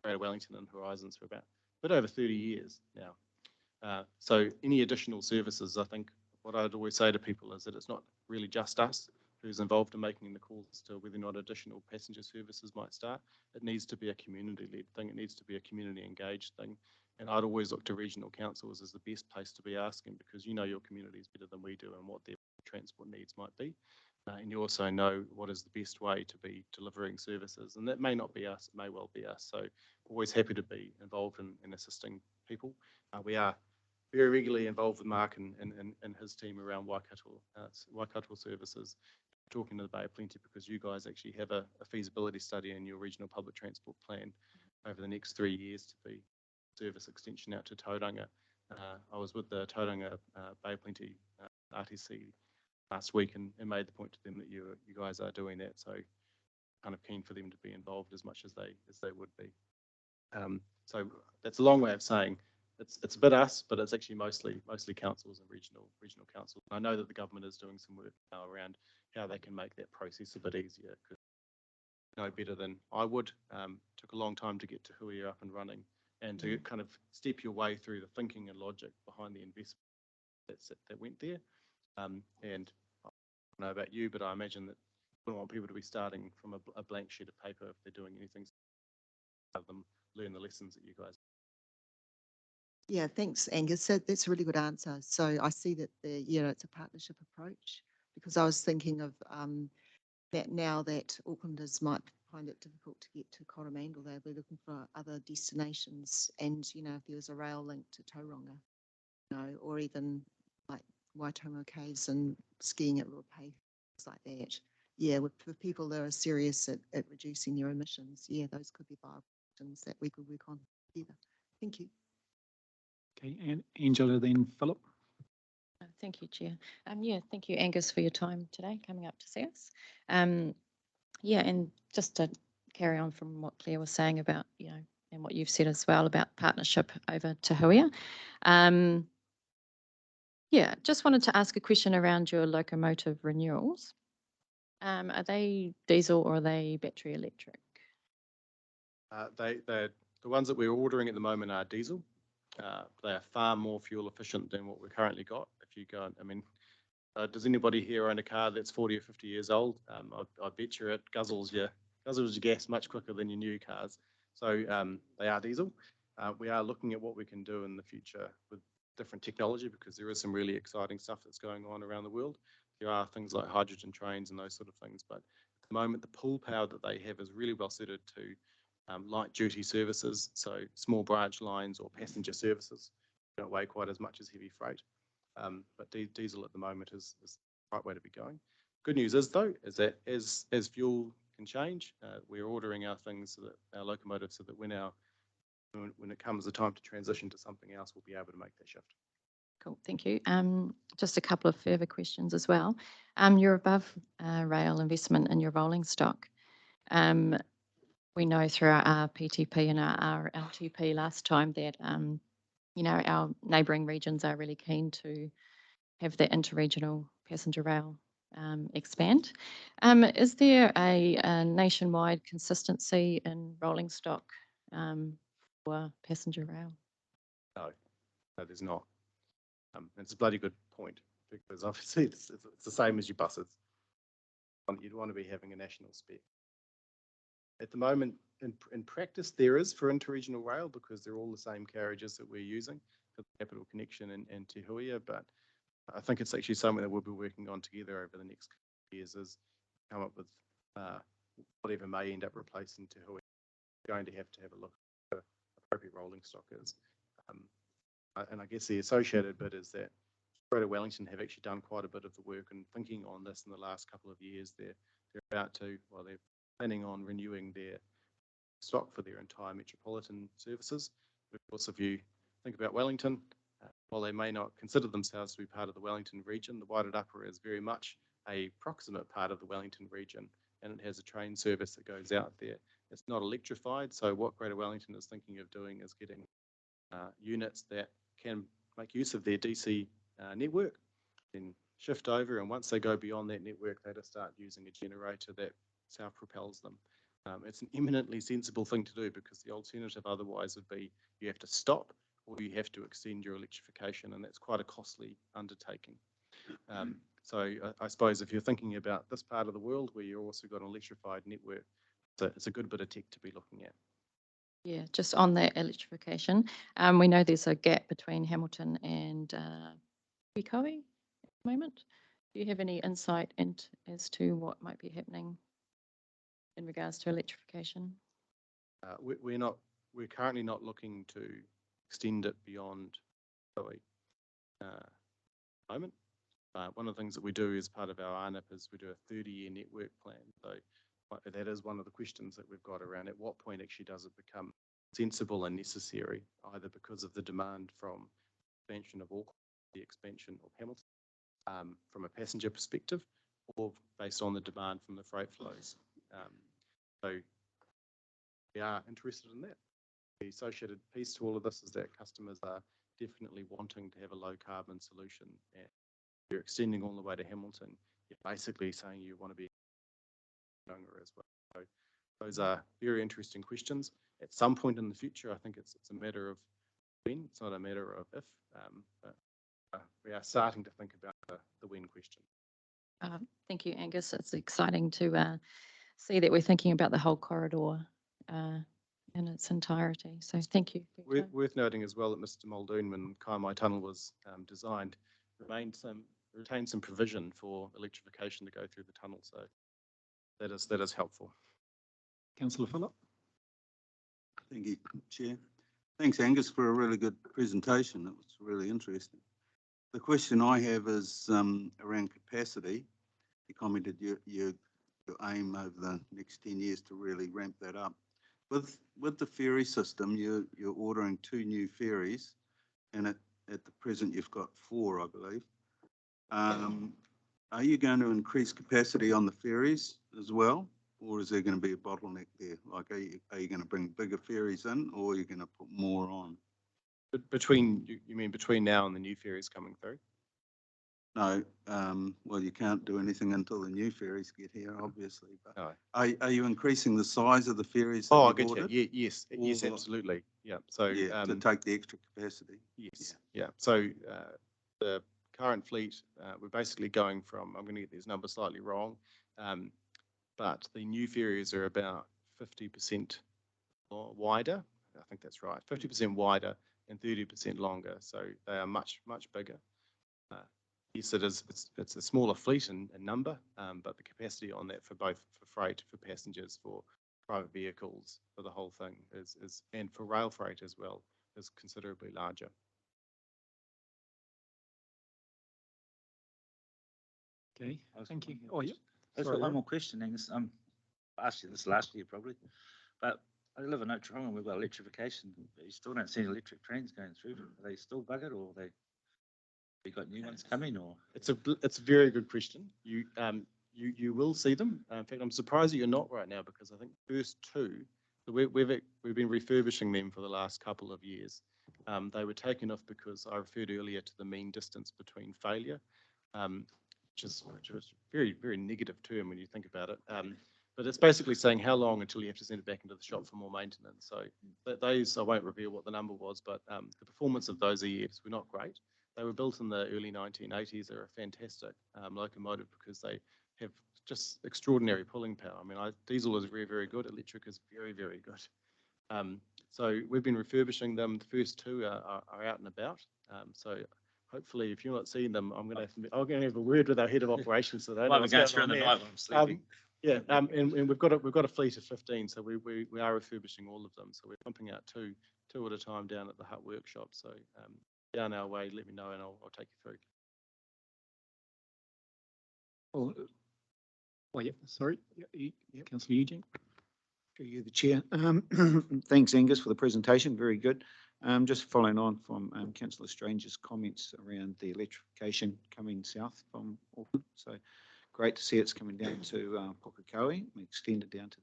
Greater Wellington and Horizons for about a bit over 30 years now. So any additional services, I think what I'd always say to people is that it's not really just us who's involved in making the calls to whether or not additional passenger services might start. It needs to be a community-led thing. It needs to be a community-engaged thing. And I'd always look to regional councils as the best place to be asking because you know your communities better than we do and what their transport needs might be. And you also know what is the best way to be delivering services. And that may not be us, it may well be us. So always happy to be involved in assisting people. We are very regularly involved with Mark and his team around Waikato services, talking to the Bay of Plenty because you guys actually have a feasibility study in your regional public transport plan over the next 3 years to be service extension out to Tauranga. I was with the Tauranga Bay of Plenty RTC last week and made the point to them that you guys are doing that. So kind of keen for them to be involved as much as they would be. So that's a long way of saying it's a bit us, but it's actually mostly councils and regional councils. I know that the government is doing some work now around how they can make that process a bit easier. Because no better than I would. Took a long time to get Te Huia up and running, and to kind of step your way through the thinking and logic behind the investment that went there. And I don't know about you, but I imagine that wouldn't want people to be starting from a blank sheet of paper if they're doing anything. Have them learn the lessons that you guys. Yeah, thanks, Angus. That's a really good answer. So I see that it's a partnership approach, because I was thinking of that now that Aucklanders might find it difficult to get to Coromandel, they'll be looking for other destinations. And, if there was a rail link to Tauranga, or even like Waitonga Caves and skiing at Ruape, things like that. Yeah, for people that are serious at reducing their emissions, yeah, those could be viable options that we could work on together. Thank you. Okay, and Angela, then Philip. Thank you, Chair. Yeah, thank you, Angus, for your time today, coming up to see us. Yeah, and just to carry on from what Claire was saying about, and what you've said as well about partnership over Te Huia. Yeah, just wanted to ask a question around your locomotive renewals. Are they diesel or are they battery electric? The ones that we're ordering at the moment are diesel. They are far more fuel efficient than what we've currently got. If you go, does anybody here own a car that's 40 or 50 years old? I bet you it guzzles your gas much quicker than your new cars. So they are diesel. We are looking at what we can do in the future with different technology, because there is some really exciting stuff that's going on around the world. There are things like hydrogen trains and those sort of things, but at the moment the pull power that they have is really well suited to light duty services, so small branch lines or passenger services. Don't weigh quite as much as heavy freight. But diesel at the moment is the right way to be going. Good news is, though, is that as fuel can change, we're ordering our things, so that our locomotives, so that when it comes the time to transition to something else, we'll be able to make that shift. Cool, thank you. Just a couple of further questions as well. You're above rail investment in your rolling stock. We know through our PTP and our LTP last time that our neighbouring regions are really keen to have the interregional passenger rail expand. Is there a nationwide consistency in rolling stock for passenger rail? No, there's not. It's a bloody good point, because obviously it's the same as your buses. You'd want to be having a national spec. At the moment, in practice, there is for interregional rail, because they're all the same carriages that we're using for the Capital Connection and Te Huia, but I think it's actually something that we'll be working on together over the next couple of years, is come up with whatever may end up replacing Te Huia. We're going to have a look at the appropriate rolling stock is. And I guess the associated bit is that Greater Wellington have actually done quite a bit of the work and thinking on this in the last couple of years. They're planning on renewing their stock for their entire metropolitan services. Of course, if you think about Wellington, while they may not consider themselves to be part of the Wellington region, the Wairarapa is very much a proximate part of the Wellington region, and it has a train service that goes out there. It's not electrified, so what Greater Wellington is thinking of doing is getting units that can make use of their DC network, then shift over, and once they go beyond that network, they just start using a generator that self-propels them. It's an eminently sensible thing to do, because the alternative otherwise would be you have to stop or you have to extend your electrification, and that's quite a costly undertaking. So I suppose if you're thinking about this part of the world where you've also got an electrified network, it's a good bit of tech to be looking at. Yeah, just on that electrification, we know there's a gap between Hamilton and Pukekohe at the moment. Do you have any insight as to what might be happening in regards to electrification? We're currently not looking to extend it beyond Pukekohe at the moment. One of the things that we do as part of our RNIP is we do a 30-year network plan. So that is one of the questions that we've got around at what point actually does it become sensible and necessary, either because of the demand from expansion of Auckland, the expansion of Hamilton, from a passenger perspective, or based on the demand from the freight flows. So we are interested in that. The associated piece to all of this is that customers are definitely wanting to have a low carbon solution. And you're extending all the way to Hamilton, you're basically saying you want to be younger as well. So those are very interesting questions. At some point in the future, I think it's a matter of when, it's not a matter of if, but we are starting to think about the when question. Thank you, Angus. It's exciting to see that we're thinking about the whole corridor in its entirety. So thank you. for your time. Worth noting as well that Mr. Muldoon, when Kaimai Tunnel was designed, retained some provision for electrification to go through the tunnel. So that is helpful. Councillor Phillip. Thank you, Chair. Thanks, Angus, for a really good presentation. It was really interesting. The question I have is around capacity. You commented your aim over the next 10 years to really ramp that up. With the ferry system, you're ordering 2 new ferries, and at the present you've got 4, I believe. Are you going to increase capacity on the ferries as well, or is there going to be a bottleneck there? Like, are you going to bring bigger ferries in, or are you going to put more on? You mean between now and the new ferries coming through? No, well, you can't do anything until the new ferries get here, obviously. But No. are you increasing the size of the ferries? Oh, I that you've get ordered? you. Yes, absolutely. Yeah. So to take the extra capacity. Yes. Yeah. So the current fleet, we're basically going from, I'm going to get these numbers slightly wrong, but the new ferries are about 50% wider. I think that's right. 50% wider and 30% longer. So they are much bigger. Yes, it's a smaller fleet in number, but the capacity on that for both for freight, for passengers, for private vehicles, for the whole thing is and for rail freight as well, is considerably larger. Okay, thank you. Oh, yeah. I've got one more question, Angus. I asked you this last year probably, but I live in Otaronga and we've got electrification. You still don't see electric trains going through. Are they still buggered, or you got new ones coming, or? It's a very good question. You will see them. In fact, I'm surprised that you're not right now, because I think the first 2, we've been refurbishing them for the last couple of years. They were taken off because I referred earlier to the mean distance between failure, which is a very negative term when you think about it. But it's basically saying how long until you have to send it back into the shop for more maintenance. So those, I won't reveal what the number was, but the performance of those EFs were not great. They were built in the early 1980s. They're a fantastic locomotive because they have just extraordinary pulling power. I mean, diesel is very good. Electric is very good. So we've been refurbishing them. The first 2 are out and about. So hopefully, if you're not seeing them, I'm going to have a word with our head of operations today. Well, we're going through in the night when I'm sleeping. Yeah, and we've got a fleet of 15, so we are refurbishing all of them. So we're pumping out two at a time down at the hut workshop. So down our way, let me know and I'll take you through. Oh, yeah, sorry, Councillor Eugene. Through you, the chair. Thanks, Angus, for the presentation. Very good. Just following on from Councillor Strange's comments around the electrification coming south from Auckland. So great to see it's coming down to Pukekohe, extended down to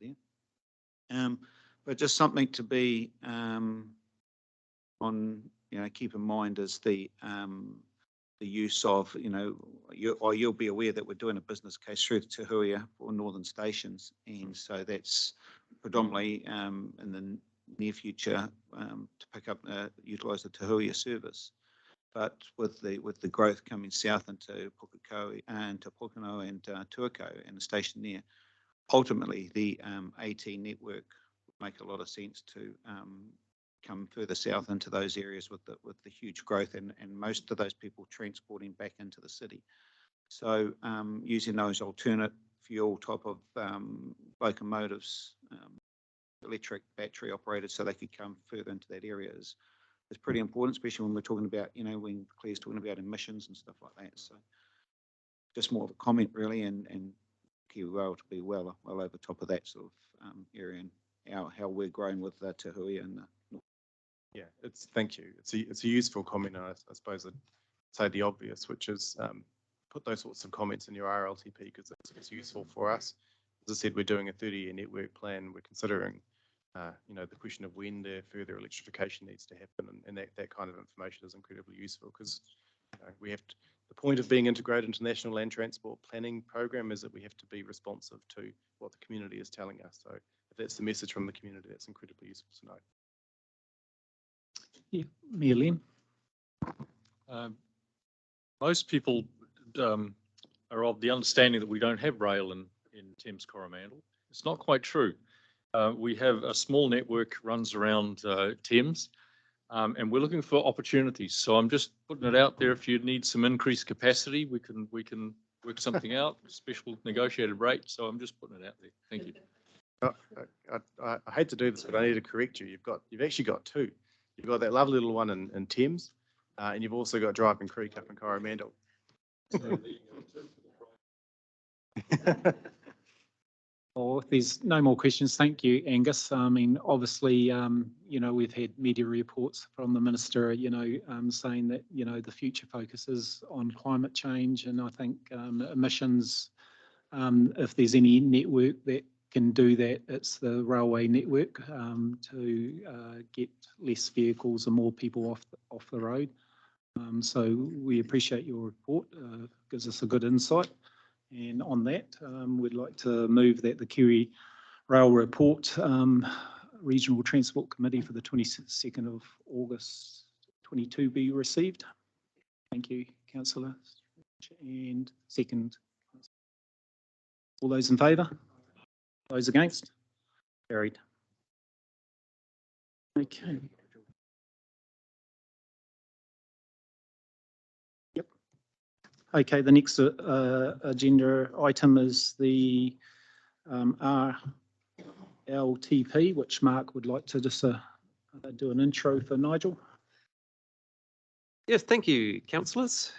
there. But just something to be on, keep in mind is the use of, you'll be aware that we're doing a business case through Te Huia for northern stations, and so that's predominantly in the near future to pick up, utilise the Te Huia service. But with the growth coming south into Pukekohe and to Pokeno and Tuako and the station there, ultimately the AT network would make a lot of sense to come further south into those areas with the huge growth and most of those people transporting back into the city. So using those alternate fuel type of locomotives, electric battery operated, so they could come further into that area is pretty important, especially when we're talking about, when Claire's talking about emissions and stuff like that. So just more of a comment really, and KiwiRail to be well over top of that sort of area, and how we're growing with Te Huia and yeah, thank you. It's a useful comment. I suppose I'd say the obvious, which is put those sorts of comments in your RLTP because it's useful for us. As I said, we're doing a 30-year network plan. We're considering, the question of when the further electrification needs to happen, and that kind of information is incredibly useful because we have to, the point of being integrated into national land transport planning program is that we have to be responsive to what the community is telling us. So if that's the message from the community, that's incredibly useful to know. Yeah, Mia Lim. Most people are of the understanding that we don't have rail in Thames Coromandel. It's not quite true. We have a small network runs around Thames, and we're looking for opportunities. So I'm just putting it out there. If you need some increased capacity, we can work something out, special negotiated rate. So I'm just putting it out there. Thank you. I hate to do this, but I need to correct you. You've actually got two. You've got that lovely little one in Thames, and you've also got Driving Creek up in Coromandel. Well, if there's no more questions, thank you, Angus. I mean, obviously, you know, we've had media reports from the minister, you know, saying that, you know, the future focus is on climate change, and I think emissions, if there's any network that can do that, it's the railway network, to get less vehicles and more people off the road. So we appreciate your report. Gives us a good insight. And on that, we'd like to move that the KiwiRail report, Regional Transport Committee for the 22nd of August 22 be received. Thank you, Councillor. And second. All those in favour? Those against? Carried. Okay. Yep. Okay, the next agenda item is the RLTP, which Mark would like to just do an intro for Nigel. Yes, thank you, councillors.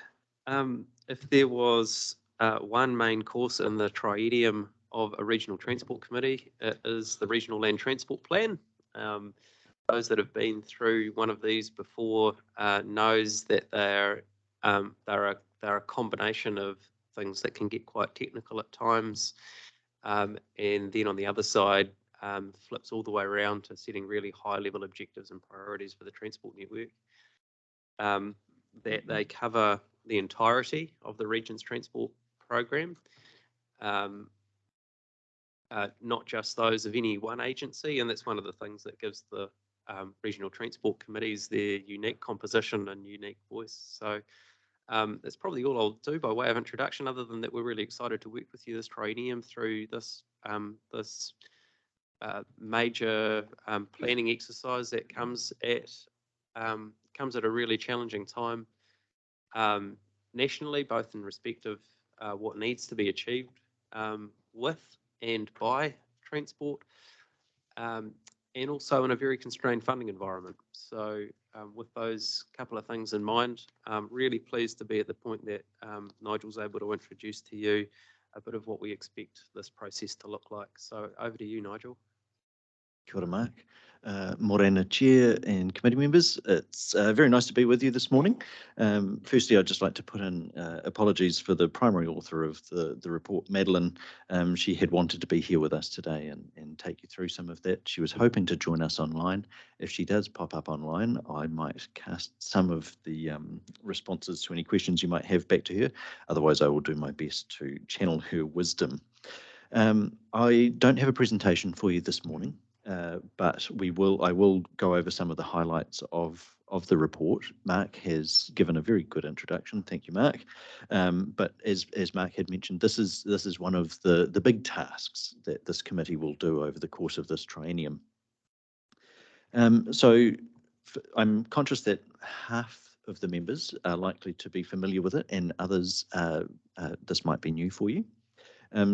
If there was one main course in the triadium of a regional transport committee, it is the Regional Land Transport Plan. Those that have been through one of these before knows that they're a combination of things that can get quite technical at times, and then on the other side flips all the way around to setting really high level objectives and priorities for the transport network. That they cover the entirety of the region's transport program, not just those of any one agency, and that's one of the things that gives the regional transport committees their unique composition and unique voice. So that's probably all I'll do by way of introduction, other than that we're really excited to work with you this triennium through this major planning exercise that comes at a really challenging time nationally, both in respect of what needs to be achieved with and by transport, and also in a very constrained funding environment. So with those couple of things in mind, I'm really pleased to be at the point that Nigel's able to introduce to you a bit of what we expect this process to look like. So over to you, Nigel. Kia ora, Mark. Morena Chair and committee members, it's very nice to be with you this morning. Firstly, I'd just like to put in apologies for the primary author of the report, Madeline. She had wanted to be here with us today and take you through some of that. She was hoping to join us online. If she does pop up online, I might cast some of the responses to any questions you might have back to her. Otherwise, I will do my best to channel her wisdom. I don't have a presentation for you this morning. But I will go over some of the highlights of the report. Mark has given a very good introduction. Thank you, Mark. But as Mark had mentioned, this is one of the big tasks that this committee will do over the course of this triennium. So I'm conscious that half of the members are likely to be familiar with it, and others this might be new for you.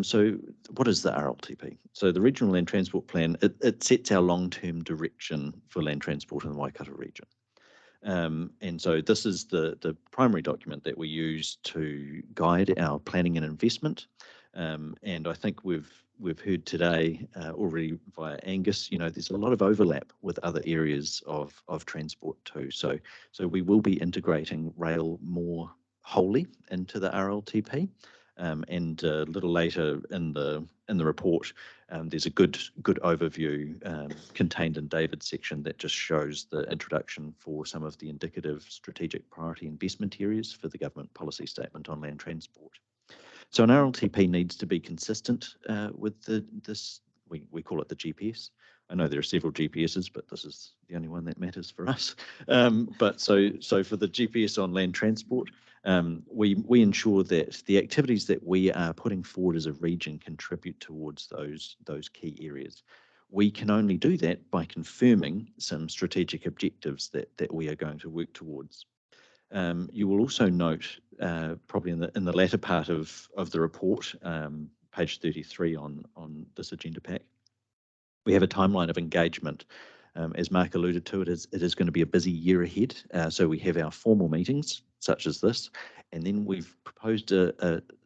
So what is the RLTP? So the Regional Land Transport Plan, it sets our long-term direction for land transport in the Waikato region. And so this is the primary document that we use to guide our planning and investment. And I think we've heard today already via Angus, you know, there's a lot of overlap with other areas of transport too. So we will be integrating rail more wholly into the RLTP. And a little later in the report, there's a good overview contained in David's section that just shows the introduction for some of the indicative strategic priority investment areas for the government policy statement on land transport. So an RLTP needs to be consistent with this. We call it the GPS. I know there are several GPSs, but this is the only one that matters for us. But so for the GPS on land transport, We ensure that the activities that we are putting forward as a region contribute towards those key areas. We can only do that by confirming some strategic objectives that we are going to work towards. You will also note, probably in the latter part of the report, page 33 on this agenda pack, we have a timeline of engagement. As Mark alluded to, it is going to be a busy year ahead. So we have our formal meetings, such as this, and then we've proposed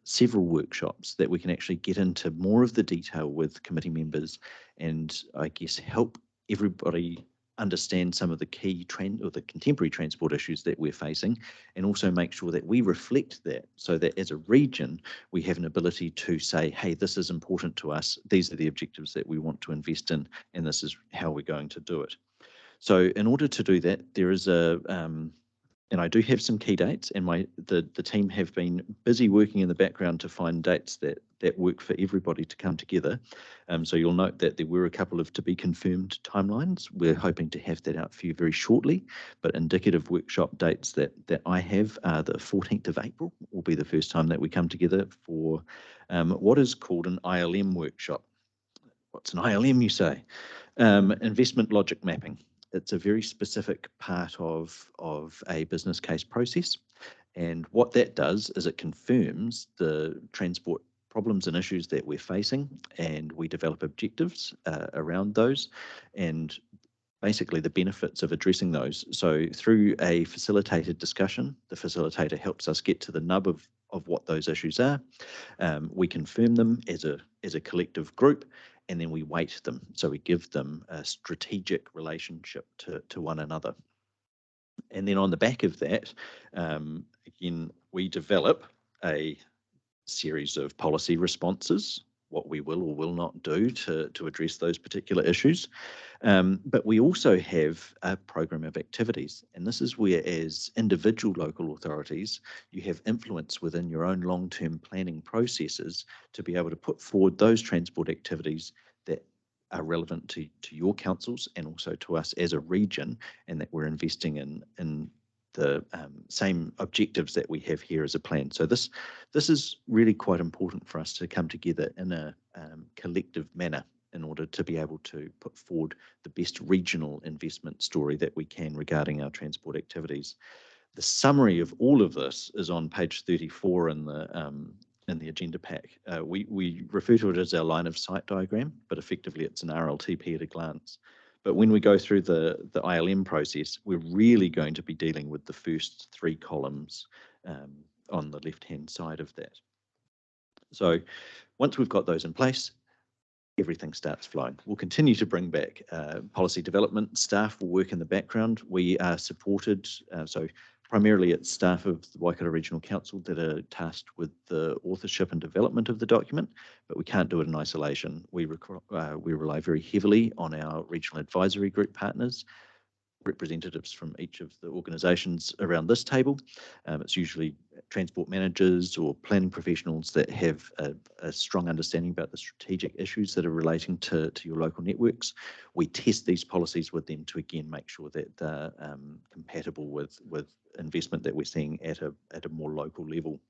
several workshops that we can actually get into more of the detail with committee members and I guess help everybody understand some of the key the contemporary transport issues that we're facing, and also make sure that we reflect that so that as a region we have an ability to say, hey, this is important to us, these are the objectives that we want to invest in, and this is how we're going to do it. So in order to do that, there is and I do have some key dates, and the team have been busy working in the background to find dates that work for everybody to come together. So you'll note that there were a couple of to be confirmed timelines. We're hoping to have that out for you very shortly, but indicative workshop dates that I have are the 14th of April will be the first time that we come together for what is called an ILM workshop. What's an ILM, you say? Investment logic mapping. It's a very specific part of a business case process. And what that does is it confirms the transport problems and issues that we're facing, and we develop objectives around those and basically the benefits of addressing those. So through a facilitated discussion, the facilitator helps us get to the nub of what those issues are. We confirm them as a collective group, and then we weight them. So we give them a strategic relationship to one another. And then on the back of that, again, we develop a series of policy responses, what we will or will not do to address those particular issues. But we also have a program of activities, and this is where, as individual local authorities, you have influence within your own long-term planning processes to be able to put forward those transport activities that are relevant to your councils and also to us as a region, and that we're investing in the same objectives that we have here as a plan. So this is really quite important for us to come together in a collective manner in order to be able to put forward the best regional investment story that we can regarding our transport activities. The summary of all of this is on page 34 in the agenda pack. We refer to it as our line of sight diagram, but effectively it's an RLTP at a glance. But when we go through the ILM process, we're really going to be dealing with the first three columns on the left-hand side of that. So once we've got those in place, everything starts flowing. We'll continue to bring back policy development. Staff will work in the background. We are supported, so primarily it's staff of the Waikato Regional Council that are tasked with the authorship and development of the document, but we can't do it in isolation. We rely very heavily on our regional advisory group partners, representatives from each of the organisations around this table. It's usually transport managers or planning professionals that have a strong understanding about the strategic issues that are relating to your local networks. We test these policies with them to again make sure that they're compatible with investment that we're seeing at a more local level.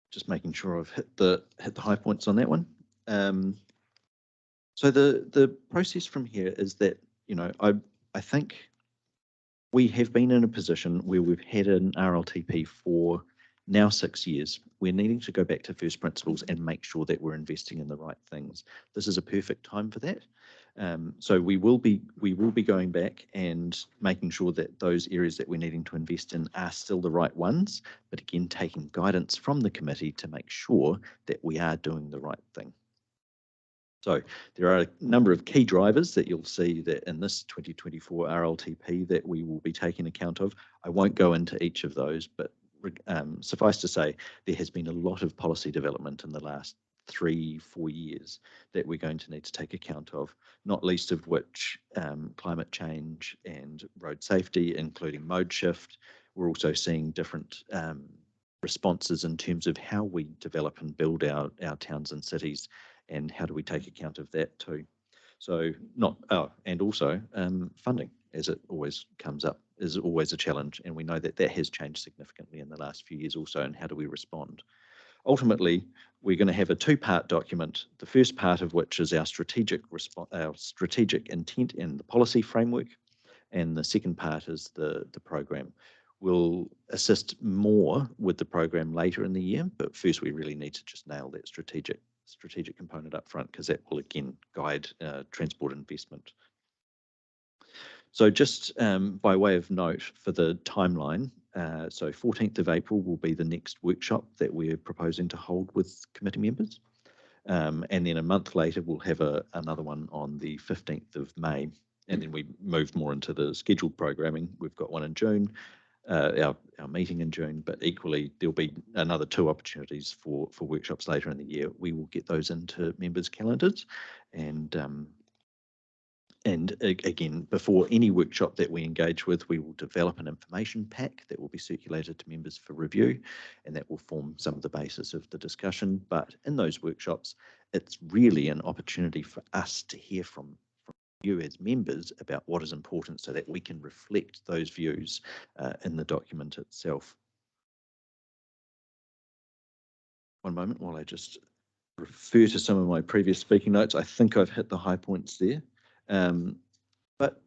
Just making sure I've hit the high points on that one. So the process from here is that, I think we have been in a position where we've had an RLTP for now 6 years. We're needing to go back to first principles and make sure that we're investing in the right things. This is a perfect time for that. So we will be going back and making sure that those areas that we're needing to invest in are still the right ones, but again, taking guidance from the committee to make sure that we are doing the right thing. So there are a number of key drivers that you'll see that in this 2024 RLTP that we will be taking account of. I won't go into each of those, but suffice to say, there has been a lot of policy development in the last 3-4 years that we're going to need to take account of, not least of which climate change and road safety, including mode shift. We're also seeing different responses in terms of how we develop and build our towns and cities, and how do we take account of that too. So and also funding, as it always comes up is always a challenge, and we know that that has changed significantly in the last few years also, and how do we respond? Ultimately, we're going to have a two-part document, the first part of which is our strategic intent and the policy framework, and the second part is the program. We'll assist more with the program later in the year, but first we really need to just nail that strategic component up front, because that will again guide transport investment. So just by way of note for the timeline, so 14th of April will be the next workshop that we're proposing to hold with committee members. And then a month later, we'll have another one on the 15th of May. And then we move more into the scheduled programming. We've got one in June, our meeting in June, but equally there'll be another 2 opportunities for workshops later in the year. We will get those into members' calendars, and again, before any workshop that we engage with, we will develop an information pack that will be circulated to members for review, and that will form some of the basis of the discussion. But in those workshops, it's really an opportunity for us to hear from you as members about what is important, so that we can reflect those views in the document itself. One moment while I just refer to some of my previous speaking notes. I think I've hit the high points there. But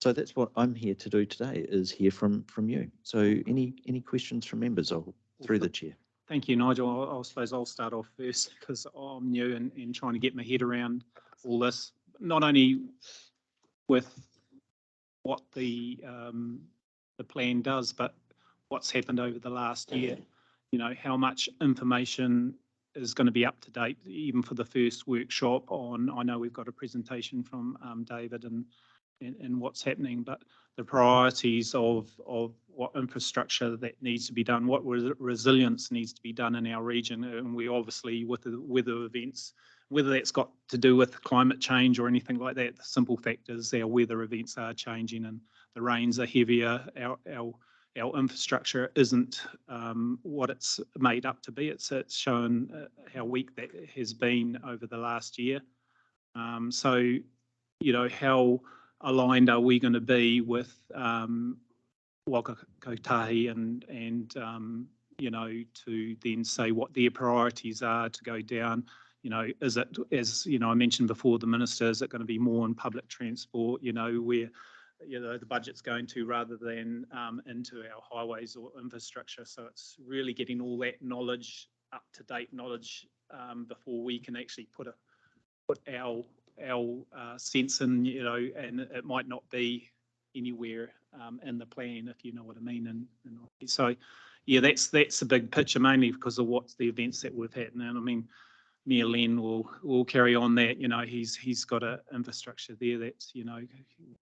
so that's what I'm here to do today, is hear from you. So any questions from members through the chair? Thank you, Nigel. I suppose I'll start off first, because I'm new and trying to get my head around all this, not only with what the plan does, but what's happened over the last year. You know, how much information is going to be up to date, even for the first workshop on, I know we've got a presentation from David and what's happening, but the priorities of what infrastructure that needs to be done, what resilience needs to be done in our region. And we obviously, with the weather events, whether that's got to do with climate change or anything like that, the simple fact is our weather events are changing and the rains are heavier. Our infrastructure isn't what it's made up to be. It's shown how weak that has been over the last year. So, you know, how aligned are we going to be with Waka Kotahi and you know, to then say what their priorities are to go down? You know, is it, as you know, I mentioned before, the minister, is it going to be more in public transport, you know, where, you know, the budget's going to, rather than into our highways or infrastructure? So it's really getting all that knowledge, up-to-date knowledge, before we can actually put our sense in, you know, and it might not be anywhere in the plan, if you know what I mean. And so, yeah, that's the big picture, mainly because of what's the events that we've had. And I mean, Mayor Len will carry on that. You know, he's got an infrastructure there that's, you know,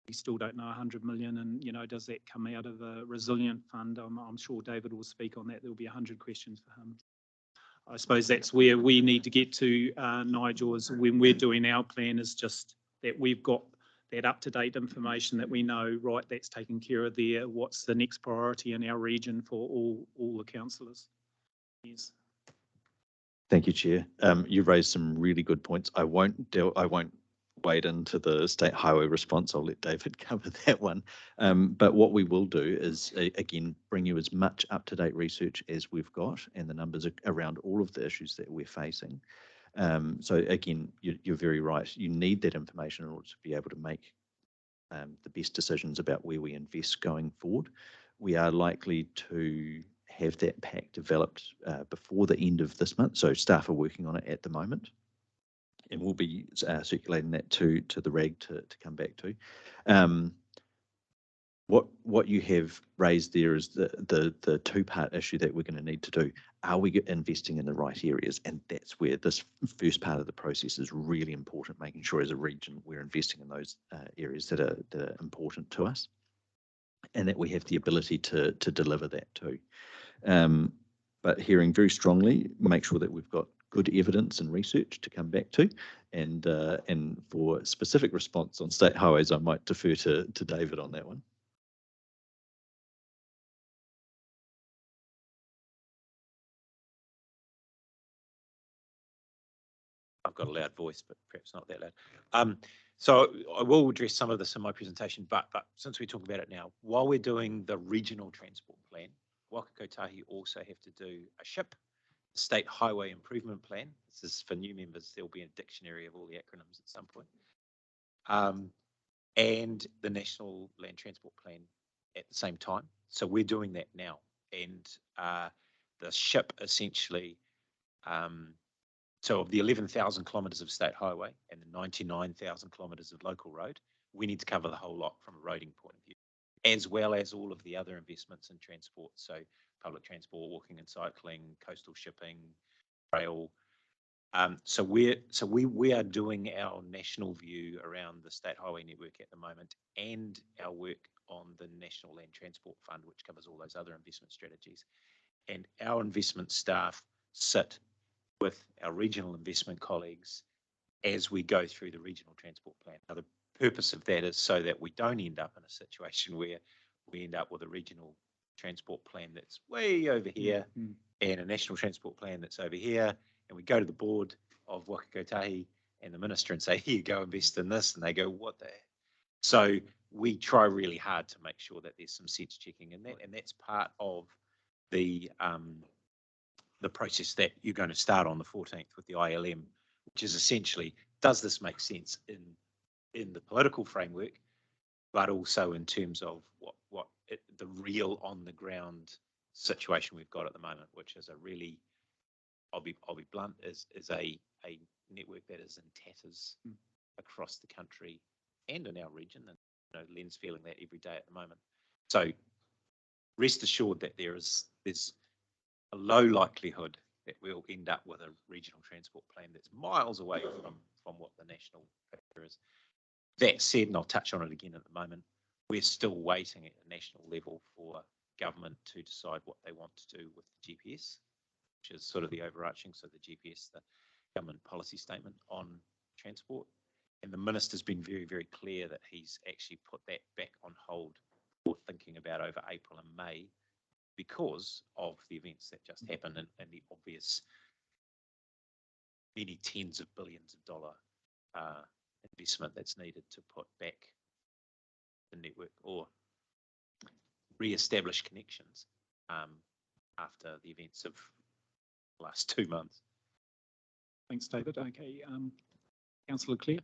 we still don't know 100 million, and, you know, does that come out of a resilient fund? I'm sure David will speak on that. There'll be 100 questions for him. I suppose that's where we need to get to, Nigel, is when we're doing our plan, is just that we've got that up-to-date information, that we know, right, that's taken care of there. What's the next priority in our region for all the councillors? Yes. Thank you, Chair. You've raised some really good points. I won't wade into the state highway response. I'll let David cover that one. But what we will do is, again, bring you as much up-to-date research as we've got, and the numbers around all of the issues that we're facing. So again, you're very right. You need that information in order to be able to make the best decisions about where we invest going forward. We are likely to have that pack developed before the end of this month. So staff are working on it at the moment, and we'll be circulating that to the RAG to come back to. What you have raised there is the two-part issue that we're going to need to do. Are we investing in the right areas? And that's where this first part of the process is really important, making sure as a region we're investing in those areas that are important to us, and that we have the ability to deliver that too. But hearing very strongly, make sure that we've got good evidence and research to come back to, and for specific response on state highways, I might defer to David on that one. I've got a loud voice, but perhaps not that loud. So I will address some of this in my presentation, but since we talk about it now, while we're doing the regional transport plan, Waka Kotahi also have to do a SHIP, State Highway Improvement Plan. This is for new members. There'll be a dictionary of all the acronyms at some point. And the National Land Transport Plan at the same time. So we're doing that now. And the SHIP essentially, so of the 11,000 kilometres of state highway and the 99,000 kilometres of local road, we need to cover the whole lot from a roading point of view, as well as all of the other investments in transport. So public transport, walking and cycling, coastal shipping, rail. So we are doing our national view around the state highway network at the moment, and our work on the National Land Transport Fund, which covers all those other investment strategies. And our investment staff sit with our regional investment colleagues as we go through the regional transport plan. Now, the purpose of that is so that we don't end up in a situation where we end up with a regional transport plan that's way over here and a national transport plan that's over here, and we go to the board of Waka Kotahi and the minister and say, here you go, invest in this, and they go, what the? So we try really hard to make sure that there's some sense checking in that, and that's part of the process that you're going to start on the 14th with the ILM, which is essentially, does this make sense in the political framework, but also in terms of the real on the ground situation we've got at the moment, which is a really, I'll be blunt, is a network that is in tatters across the country and in our region, and Len's feeling that every day at the moment. So rest assured that there's a low likelihood that we'll end up with a regional transport plan that's miles away from what the national picture is. That said, and I'll touch on it again at the moment, we're still waiting at the national level for government to decide what they want to do with the GPS, which is sort of the overarching, so the GPS, the government policy statement on transport. And the minister's been very, very clear that he's actually put that back on hold for thinking about over April and May, because of the events that just happened and the obvious many tens of billions of dollar investment that's needed to put back the network or re-establish connections after the events of the last 2 months. Thanks, David. Okay, Councillor Clare.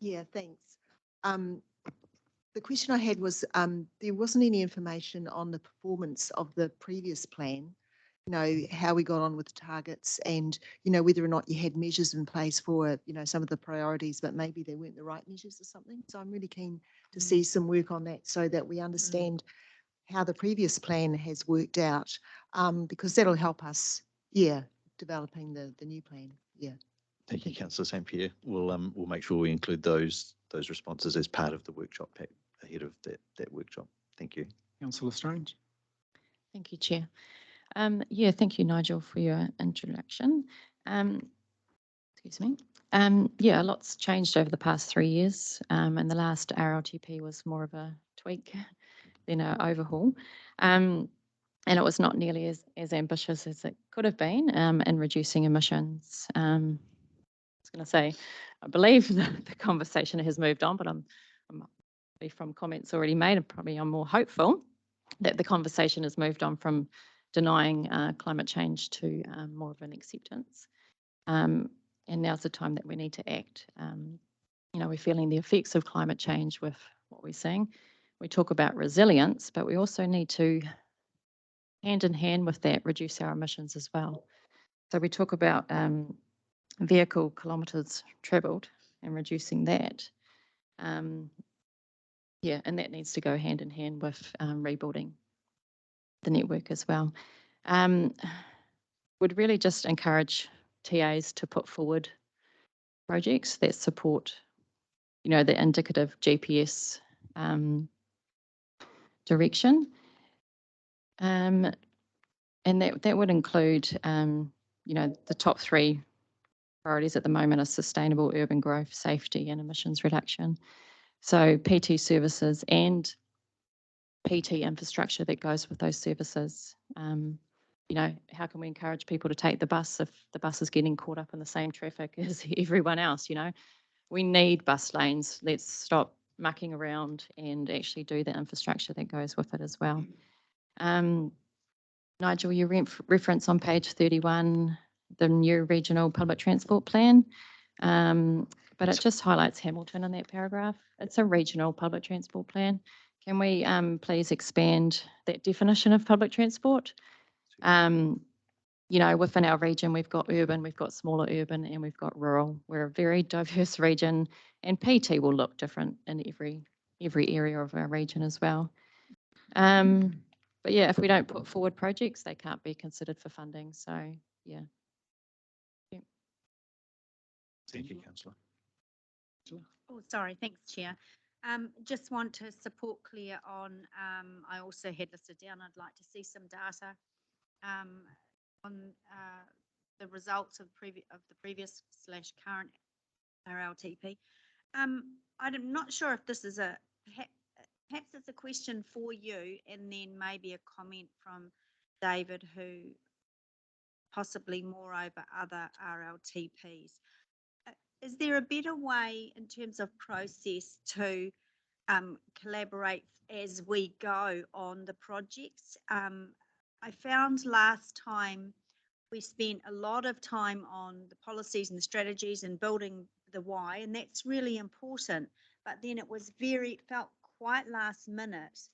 Yeah, thanks. The question I had was, there wasn't any information on the performance of the previous plan, how we got on with the targets and, whether or not you had measures in place for, some of the priorities, but maybe they weren't the right measures or something. So I'm really keen to see some work on that so that we understand how the previous plan has worked out, because that'll help us, developing the new plan. Yeah. Thank you, Councillor St. Pierre. We'll make sure we include those responses as part of the workshop pack ahead of that workshop. Thank you. Councillor Strange. Thank you, Chair. Thank you, Nigel, for your introduction. Excuse me. A lot's changed over the past 3 years, and the last RLTP was more of a tweak than an overhaul. And it was not nearly as ambitious as it could have been in reducing emissions. I was going to say, I believe the conversation has moved on, but I'm from comments already made, and probably I'm more hopeful that the conversation has moved on from denying climate change to more of an acceptance. And now's the time that we need to act. We're feeling the effects of climate change with what we're seeing. We talk about resilience, but we also need to, hand in hand with that, reduce our emissions as well. So we talk about vehicle kilometres travelled and reducing that. And that needs to go hand in hand with rebuilding the network as well. Would really just encourage TAs to put forward projects that support, the indicative GPS direction. And that would include, the top 3 priorities at the moment are sustainable urban growth, safety and emissions reduction. So PT services and PT infrastructure that goes with those services. you know, how can we encourage people to take the bus if the bus is getting caught up in the same traffic as everyone else, you know? We need bus lanes. Let's stop mucking around and actually do the infrastructure that goes with it as well. Nigel, you reference on page 31, the new regional public transport plan, but it just highlights Hamilton in that paragraph. It's a regional public transport plan. Can we please expand that definition of public transport? You know, within our region, we've got urban, we've got smaller urban, and we've got rural. We're a very diverse region, and PT will look different in every area of our region as well. But yeah, if we don't put forward projects, they can't be considered for funding. So yeah. Thank you, Councillor. Oh, sorry. Thanks, Chair. Just want to support Claire on, I also had listed down, I'd like to see some data on the results of the previous / current RLTP. I'm not sure if this is perhaps it's a question for you, and then maybe a comment from David, who possibly more over other RLTPs. Is there a better way in terms of process to collaborate as we go on the projects? I found last time we spent a lot of time on the policies and the strategies and building the why, and that's really important. But then it was felt quite last minute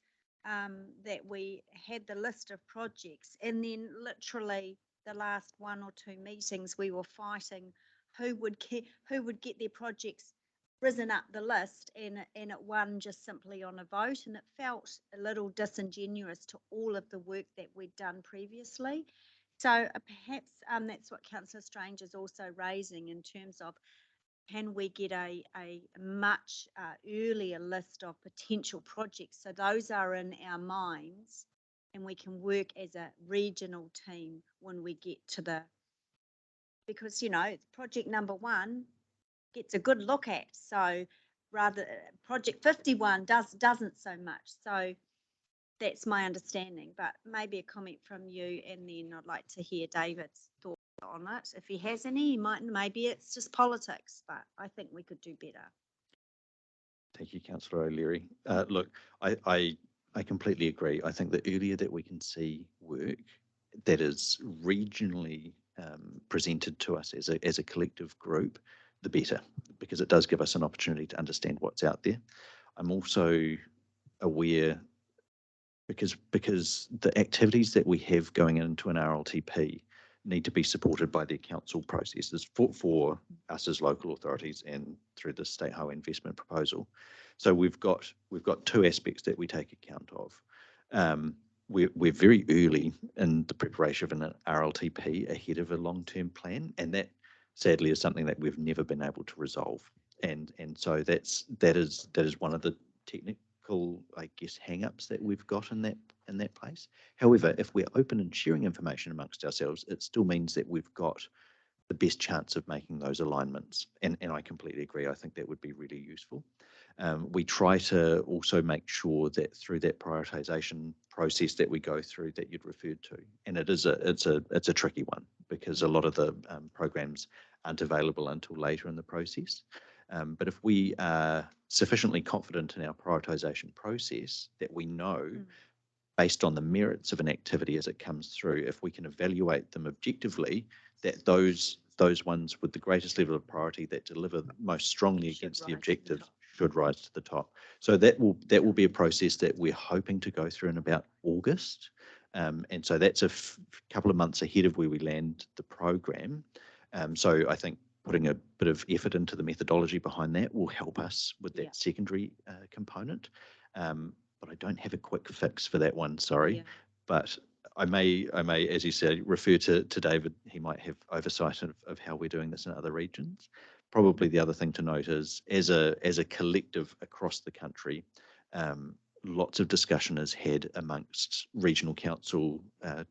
that we had the list of projects, and then literally the last 1 or 2 meetings we were fighting who would get their projects risen up the list, and it won just simply on a vote, and it felt a little disingenuous to all of the work that we'd done previously. So perhaps that's what Councillor Strange is also raising in terms of, can we get a much earlier list of potential projects so those are in our minds and we can work as a regional team when we get to because, you know, project number 1 gets a good look at, so rather project 51 doesn't so much. So that's my understanding, but maybe a comment from you, and then I'd like to hear David's thoughts on it. If he has any, maybe it's just politics, but I think we could do better. Thank you, Councillor O'Leary. Look, I completely agree. I think the earlier that we can see work that is regionally presented to us as a collective group, the better, because it does give us an opportunity to understand what's out there. I'm also aware, because the activities that we have going into an RLTP need to be supported by their council processes for us as local authorities and through the State Highway Investment Proposal. So we've got 2 aspects that we take account of. We're very early in the preparation of an RLTP ahead of a long-term plan, and that sadly is something that we've never been able to resolve. And so that is one of the technical, I guess, hang-ups that we've got in that place. However, if we're open and sharing information amongst ourselves, it still means that we've got the best chance of making those alignments. And I completely agree. I think that would be really useful. We try to also make sure that through that prioritisation process that we go through that you'd referred to, and it's a tricky one because a lot of the programs aren't available until later in the process. But if we are sufficiently confident in our prioritisation process that we know, based on the merits of an activity as it comes through, if we can evaluate them objectively, that those ones with the greatest level of priority that deliver most strongly against the objectives should rise to the top. So that will be a process that we're hoping to go through in about August. And so that's a couple of months ahead of where we land the program. So I think putting a bit of effort into the methodology behind that will help us with that secondary component. But I don't have a quick fix for that one, sorry. Yeah. But I may, as you said, refer to David. He might have oversight of how we're doing this in other regions. Probably the other thing to note is, as a collective across the country, lots of discussion is had amongst regional council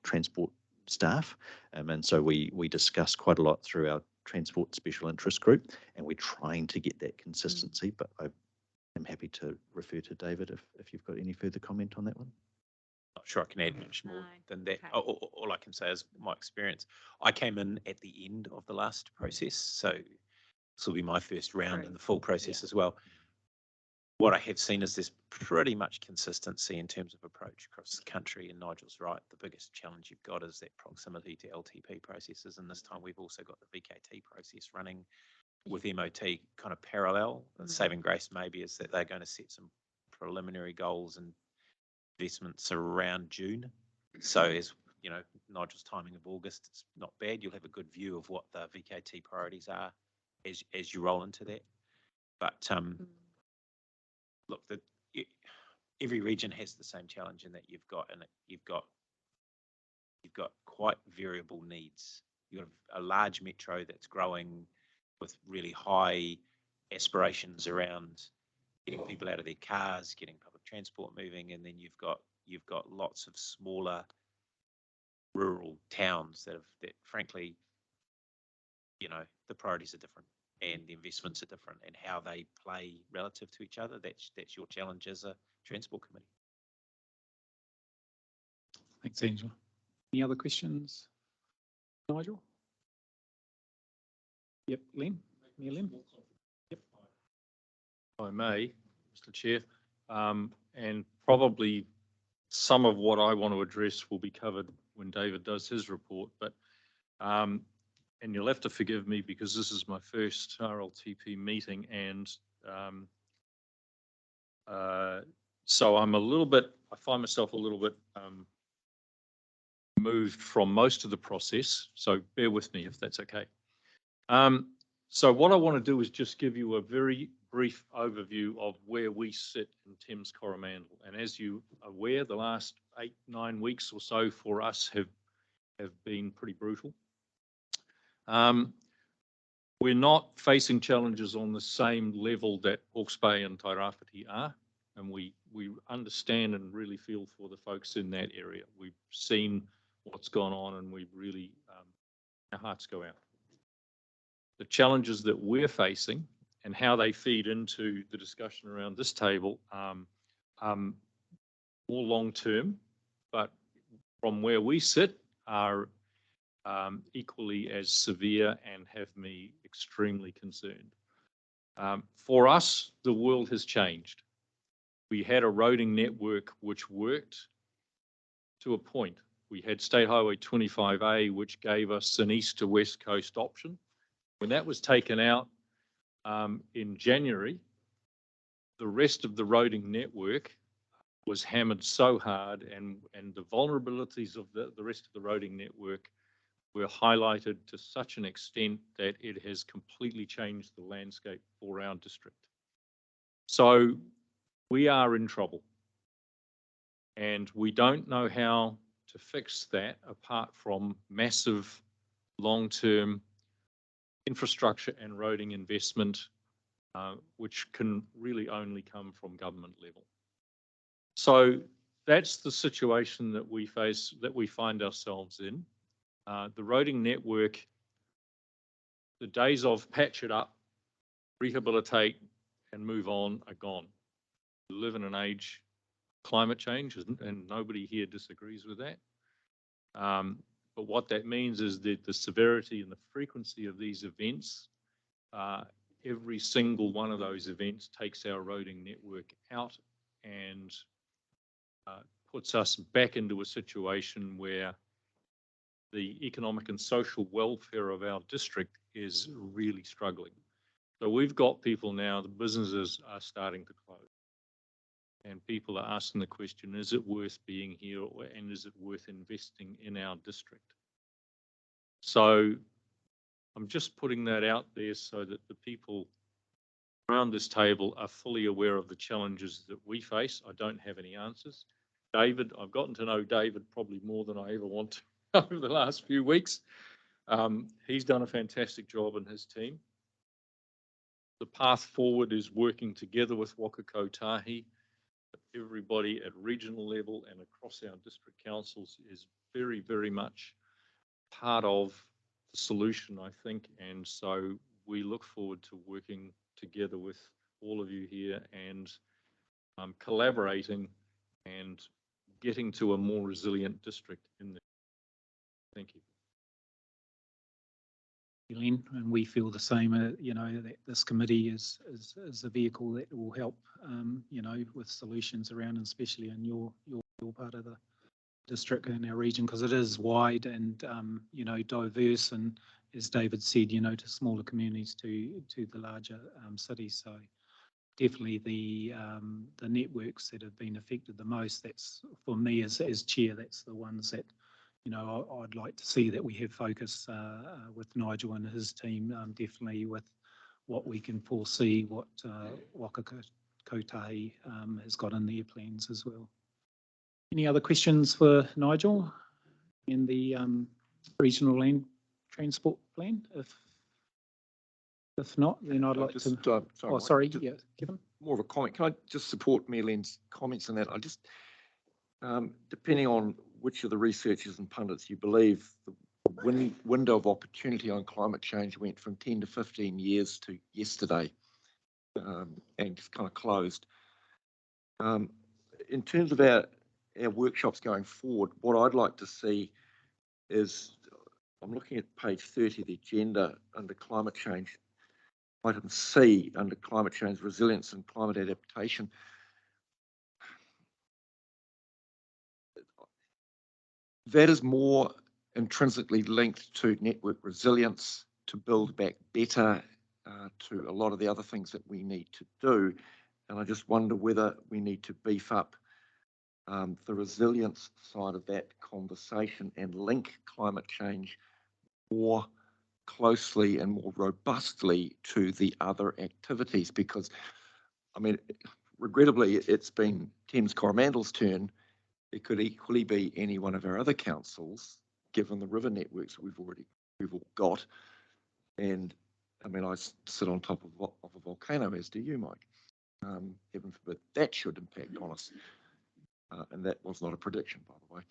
transport staff. And so we discuss quite a lot through our transport special interest group, and we're trying to get that consistency, but I'm happy to refer to David if you've got any further comment on that one. Not sure I can add much more No, than that. okay. All I can say is my experience. I came in at the end of the last process, so this will be my first round in the full process as well. What I have seen is there's pretty much consistency in terms of approach across the country, and Nigel's right. The biggest challenge you've got is that proximity to LTP processes, and this time we've also got the VKT process running with MOT kind of parallel. The saving grace maybe is that they're going to set some preliminary goals and investments around June. So as you know, Nigel's timing of August, it's not bad. You'll have a good view of what the VKT priorities are as you roll into that. But look, every region has the same challenge in that you've got quite variable needs. You've got a large metro that's growing with really high aspirations around getting people out of their cars, getting public transport moving, and then you've got lots of smaller rural towns that frankly, the priorities are different and the investments are different, and how they play relative to each other. That's your challenge as a transport committee. Thanks, Angela. Any other questions? Nigel? Yep, Len? Mayor Len? Yep. If I may, Mr. Chair, and probably some of what I want to address will be covered when David does his report, but and you'll have to forgive me because this is my first RLTP meeting, and so I find myself a little bit moved from most of the process, so bear with me if that's okay. So what I want to do is just give you a very brief overview of where we sit in Thames Coromandel. And as you are aware, the last 8-9 weeks or so for us have been pretty brutal. We're not facing challenges on the same level that Hawke's Bay and Tairāwhiti are, and we understand and really feel for the folks in that area. We've seen what's gone on, and we've really, our hearts go out. The challenges that we're facing and how they feed into the discussion around this table more long-term, but from where we sit are equally as severe and have me extremely concerned. For us, the world has changed. We had a roading network which worked to a point. We had State Highway 25A, which gave us an east to west coast option. When that was taken out in January, the rest of the roading network was hammered so hard, and the vulnerabilities of the rest of the roading network were highlighted to such an extent that it has completely changed the landscape for our district. So we are in trouble, and we don't know how to fix that apart from massive long-term infrastructure and roading investment, which can really only come from government level. So that's the situation that we face, that we find ourselves in. The roading network, the days of patch it up, rehabilitate and move on are gone. We live in an age of climate change, and nobody here disagrees with that. But what that means is that the severity and the frequency of these events, every single one of those events takes our roading network out and puts us back into a situation where the economic and social welfare of our district is really struggling. So we've got people now, the businesses are starting to close. And people are asking the question, is it worth being here, and is it worth investing in our district? So I'm just putting that out there so that the people around this table are fully aware of the challenges that we face. I don't have any answers. David, I've gotten to know David probably more than I ever want to over the last few weeks. He's done a fantastic job in his team. The path forward is working together with Waka Kotahi. Everybody at regional level and across our district councils is very, very much part of the solution, I think. And so we look forward to working together with all of you here and collaborating and getting to a more resilient district in there. Thank you. Len, and we feel the same, you know, that this committee is a vehicle that will help, you know, with solutions around, and especially in your part of the district and our region, because it is wide and, you know, diverse, and as David said, you know, to smaller communities to the larger cities. So definitely the networks that have been affected the most, that's for me as chair, that's the ones that, you know, I'd like to see that we have focus with Nigel and his team, definitely with what we can foresee, what Waka Kotahi has got in their plans as well. Any other questions for Nigel in the regional land transport plan? If not, then I'd like Just, to. sorry, Oh, Mike, sorry, just yeah, Kevin. more of a comment. Can I just support Marylene's comments on that? I just, depending on which of the researchers and pundits you believe, the window of opportunity on climate change went from 10 to 15 years to yesterday, and just kind of closed. In terms of our workshops going forward, what I'd like to see is, I'm looking at page 30 of the agenda under climate change, item C under climate change resilience and climate adaptation. That is more intrinsically linked to network resilience, to build back better, to a lot of the other things that we need to do. And I just wonder whether we need to beef up the resilience side of that conversation and link climate change more closely and more robustly to the other activities. Because, I mean, regrettably, it's been Thames Coromandel's turn. It could equally be any one of our other councils, given the river networks we've all got. And I mean, I sit on top of a volcano, as do you, Mike. Heaven forbid that should impact on us. And that was not a prediction, by the way.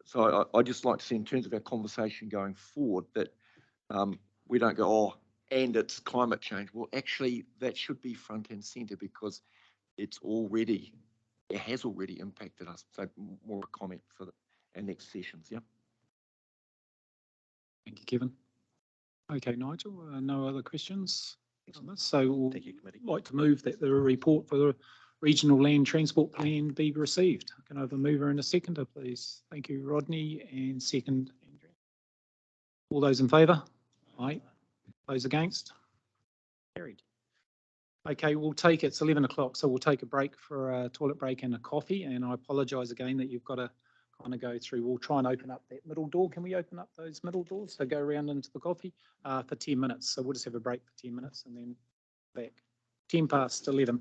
So I just like to see, in terms of our conversation going forward, that we don't go, oh, and it's climate change. Well, actually, that should be front and centre, because it has already impacted us. So more a comment for our next sessions, yeah. Thank you, Kevin. Okay, Nigel, no other questions on this? So we'll like to move that the report for the regional land transport plan be received. Can I have a mover and a seconder, please? Thank you, Rodney, and second, Andrew. All those in favour? Aye. Those against? Carried. Okay, we'll take, it's 11 o'clock, so we'll take a break for a toilet break and a coffee, and I apologise again that you've got to kind of go through. We'll try and open up that middle door. Can we open up those middle doors? So go around into the coffee for 10 minutes. So we'll just have a break for 10 minutes and then back. 10 past 11.